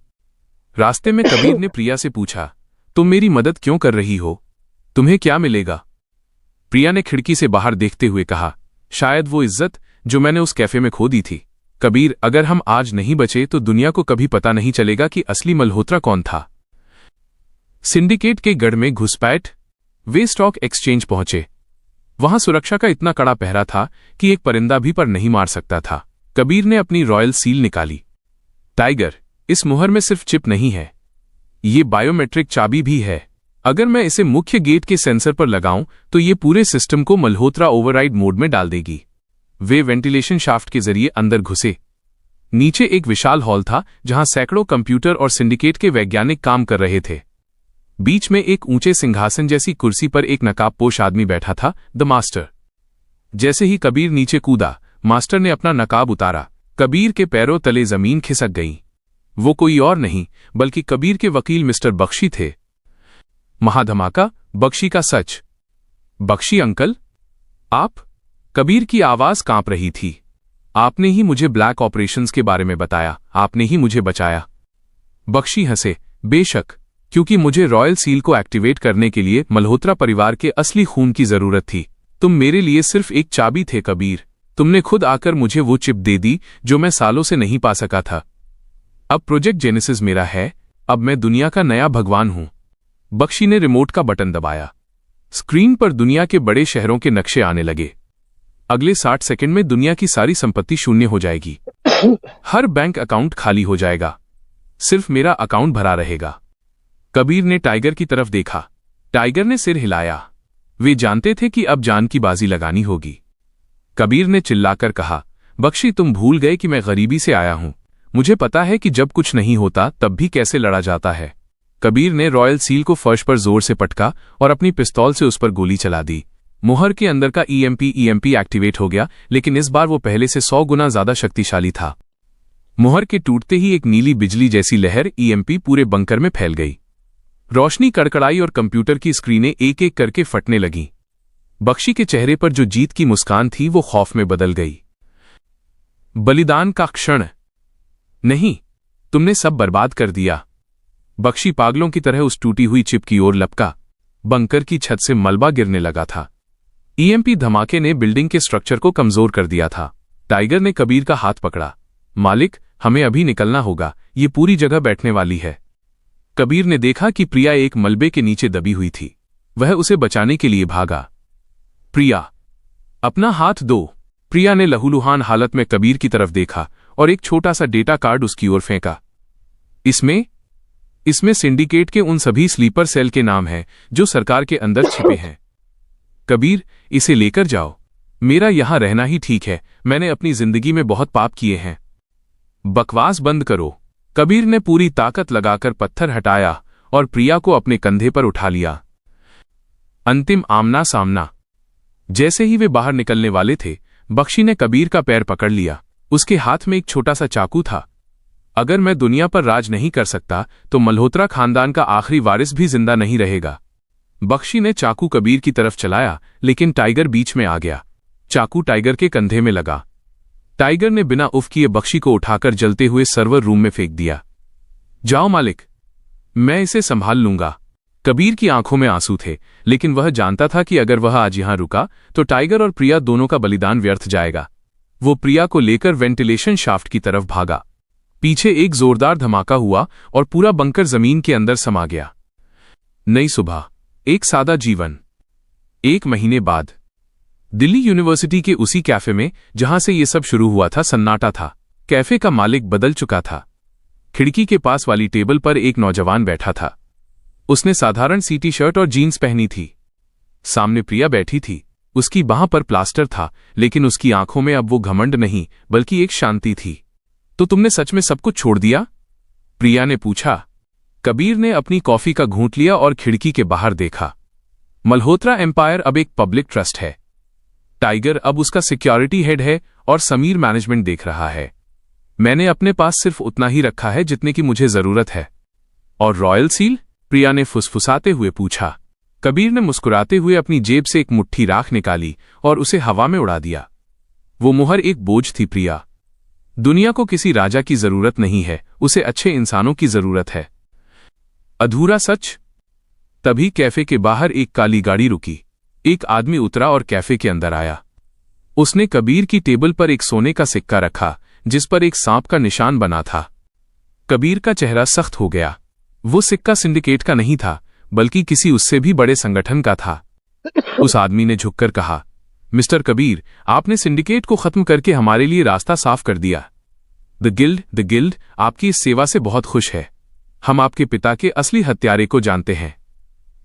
रास्ते में कबीर ने प्रिया से पूछा, तुम मेरी मदद क्यों कर रही हो? तुम्हें क्या मिलेगा? प्रिया ने खिड़की से बाहर देखते हुए कहा, शायद वो इज्जत जो मैंने उस कैफे में खो दी थी। कबीर, अगर हम आज नहीं बचे तो दुनिया को कभी पता नहीं चलेगा कि असली मल्होत्रा कौन था। सिंडिकेट के गढ़ में घुसपैठ। वे स्टॉक एक्सचेंज पहुंचे। वहां सुरक्षा का इतना कड़ा पहरा था कि एक परिंदा भी पर नहीं मार सकता था। कबीर ने अपनी रॉयल सील निकाली। टाइगर, इस मुहर में सिर्फ चिप नहीं है, ये बायोमेट्रिक चाबी भी है। अगर मैं इसे मुख्य गेट के सेंसर पर लगाऊं तो ये पूरे सिस्टम को मल्होत्रा ओवरराइड मोड में डाल देगी। वे वेंटिलेशन शाफ्ट के जरिए अंदर घुसे। नीचे एक विशाल हॉल था जहां सैकड़ों कंप्यूटर और सिंडिकेट के वैज्ञानिक काम कर रहे थे। बीच में एक ऊंचे सिंहासन जैसी कुर्सी पर एक नकाबपोश आदमी बैठा था, द मास्टर। जैसे ही कबीर नीचे कूदा, मास्टर ने अपना नकाब उतारा। कबीर के पैरों तले जमीन खिसक गई। वो कोई और नहीं बल्कि कबीर के वकील मिस्टर बख्शी थे। महाधमाका, बख्शी का सच। बख्शी अंकल, आप? कबीर की आवाज कांप रही थी। आपने ही मुझे ब्लैक ऑपरेशंस के बारे में बताया, आपने ही मुझे बचाया। बख्शी हंसे, बेशक, क्योंकि मुझे रॉयल सील को एक्टिवेट करने के लिए मल्होत्रा परिवार के असली खून की जरूरत थी। तुम मेरे लिए सिर्फ एक चाबी थे कबीर। तुमने खुद आकर मुझे वो चिप दे दी जो मैं सालों से नहीं पा सका था। अब प्रोजेक्ट जेनेसिस मेरा है, अब मैं दुनिया का नया भगवान हूं। बख्शी ने रिमोट का बटन दबाया। स्क्रीन पर दुनिया के बड़े शहरों के नक्शे आने लगे। अगले 60 सेकंड में दुनिया की सारी संपत्ति शून्य हो जाएगी। हर बैंक अकाउंट खाली हो जाएगा, सिर्फ मेरा अकाउंट भरा रहेगा। कबीर ने टाइगर की तरफ देखा। टाइगर ने सिर हिलाया। वे जानते थे कि अब जान की बाजी लगानी होगी। कबीर ने चिल्लाकर कहा, बख्शी, तुम भूल गए कि मैं गरीबी से आया हूं। मुझे पता है कि जब कुछ नहीं होता तब भी कैसे लड़ा जाता है। कबीर ने रॉयल सील को फर्श पर जोर से पटका और अपनी पिस्तौल से उस पर गोली चला दी। मुहर के अंदर का ईएमपी एक्टिवेट हो गया, लेकिन इस बार वो पहले से 100 गुना ज्यादा शक्तिशाली था। मुहर के टूटते ही एक नीली बिजली जैसी लहर ईएमपी पूरे बंकर में फैल गई। रोशनी कड़कड़ाई और कंप्यूटर की स्क्रीनें एक एक करके फटने लगीं। बख्शी के चेहरे पर जो जीत की मुस्कान थी वो खौफ में बदल गई। बलिदान का क्षण। नहीं, तुमने सब बर्बाद कर दिया। बख्शी पागलों की तरह उस टूटी हुई चिप की ओर लपका। बंकर की छत से मलबा गिरने लगा था। ईएमपी धमाके ने बिल्डिंग के स्ट्रक्चर को कमजोर कर दिया था। टाइगर ने कबीर का हाथ पकड़ा। मालिक, हमें अभी निकलना होगा, ये पूरी जगह बैठने वाली है। कबीर ने देखा कि प्रिया एक मलबे के नीचे दबी हुई थी। वह उसे बचाने के लिए भागा। प्रिया, अपना हाथ दो। प्रिया ने लहूलुहान हालत में कबीर की तरफ देखा और एक छोटा सा डेटा कार्ड उसकी ओर फेंका। इसमें सिंडिकेट के उन सभी स्लीपर सेल के नाम हैं जो सरकार के अंदर छिपे हैं। कबीर, इसे लेकर जाओ। मेरा यहां रहना ही ठीक है, मैंने अपनी जिंदगी में बहुत पाप किए हैं। बकवास बंद करो। कबीर ने पूरी ताकत लगाकर पत्थर हटाया और प्रिया को अपने कंधे पर उठा लिया। अंतिम आमना सामना। जैसे ही वे बाहर निकलने वाले थे, बख्शी ने कबीर का पैर पकड़ लिया। उसके हाथ में एक छोटा सा चाकू था। अगर मैं दुनिया पर राज नहीं कर सकता तो मल्होत्रा खानदान का आखिरी वारिस भी जिंदा नहीं रहेगा। बख्शी ने चाकू कबीर की तरफ चलाया, लेकिन टाइगर बीच में आ गया। चाकू टाइगर के कंधे में लगा। टाइगर ने बिना उफ किए बख्शी को उठाकर जलते हुए सर्वर रूम में फेंक दिया। जाओ मालिक, मैं इसे संभाल लूंगा। कबीर की आंखों में आंसू थे, लेकिन वह जानता था कि अगर वह आज यहां रुका तो टाइगर और प्रिया दोनों का बलिदान व्यर्थ जाएगा। वो प्रिया को लेकर वेंटिलेशन शाफ्ट की तरफ भागा। पीछे एक जोरदार धमाका हुआ और पूरा बंकर जमीन के अंदर समा गया। नई सुबह, एक सादा जीवन। 1 महीने बाद दिल्ली यूनिवर्सिटी के उसी कैफे में जहां से ये सब शुरू हुआ था, सन्नाटा था। कैफे का मालिक बदल चुका था। खिड़की के पास वाली टेबल पर एक नौजवान बैठा था। उसने साधारण सी टी शर्ट और जीन्स पहनी थी। सामने प्रिया बैठी थी। उसकी बांह पर प्लास्टर था, लेकिन उसकी आंखों में अब वो घमंड नहीं बल्कि एक शांति थी। तो तुमने सच में सब कुछ छोड़ दिया? प्रिया ने पूछा। कबीर ने अपनी कॉफी का घूंट लिया और खिड़की के बाहर देखा। मल्होत्रा एम्पायर अब एक पब्लिक ट्रस्ट है। टाइगर अब उसका सिक्योरिटी हेड है और समीर मैनेजमेंट देख रहा है। मैंने अपने पास सिर्फ उतना ही रखा है जितने की मुझे जरूरत है। और रॉयल सील? प्रिया ने फुसफुसाते हुए पूछा। कबीर ने मुस्कुराते हुए अपनी जेब से एक मुट्ठी राख निकाली और उसे हवा में उड़ा दिया। वो मुहर एक बोझ थी प्रिया। दुनिया को किसी राजा की जरूरत नहीं है, उसे अच्छे इंसानों की जरूरत है। अधूरा सच। तभी कैफे के बाहर एक काली गाड़ी रुकी। एक आदमी उतरा और कैफे के अंदर आया। उसने कबीर की टेबल पर एक सोने का सिक्का रखा जिस पर एक सांप का निशान बना था। कबीर का चेहरा सख्त हो गया। वो सिक्का सिंडिकेट का नहीं था, बल्कि किसी उससे भी बड़े संगठन का था। उस आदमी ने झुककर कहा, मिस्टर कबीर, आपने सिंडिकेट को खत्म करके हमारे लिए रास्ता साफ कर दिया। द गिल्ड आपकी इस सेवा से बहुत खुश है। हम आपके पिता के असली हत्यारे को जानते हैं।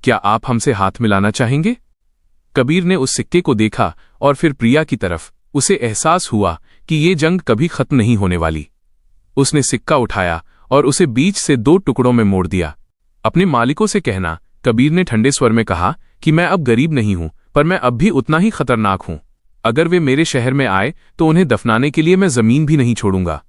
क्या आप हमसे हाथ मिलाना चाहेंगे? कबीर ने उस सिक्के को देखा और फिर प्रिया की तरफ। उसे एहसास हुआ कि ये जंग कभी खत्म नहीं होने वाली। उसने सिक्का उठाया और उसे बीच से 2 टुकड़ों में मोड़ दिया। अपने मालिकों से कहना, कबीर ने ठंडे स्वर में कहा, कि मैं अब गरीब नहीं हूं, पर मैं अब भी उतना ही खतरनाक हूं। अगर वे मेरे शहर में आए तो उन्हें दफनाने के लिए मैं जमीन भी नहीं छोड़ूंगा।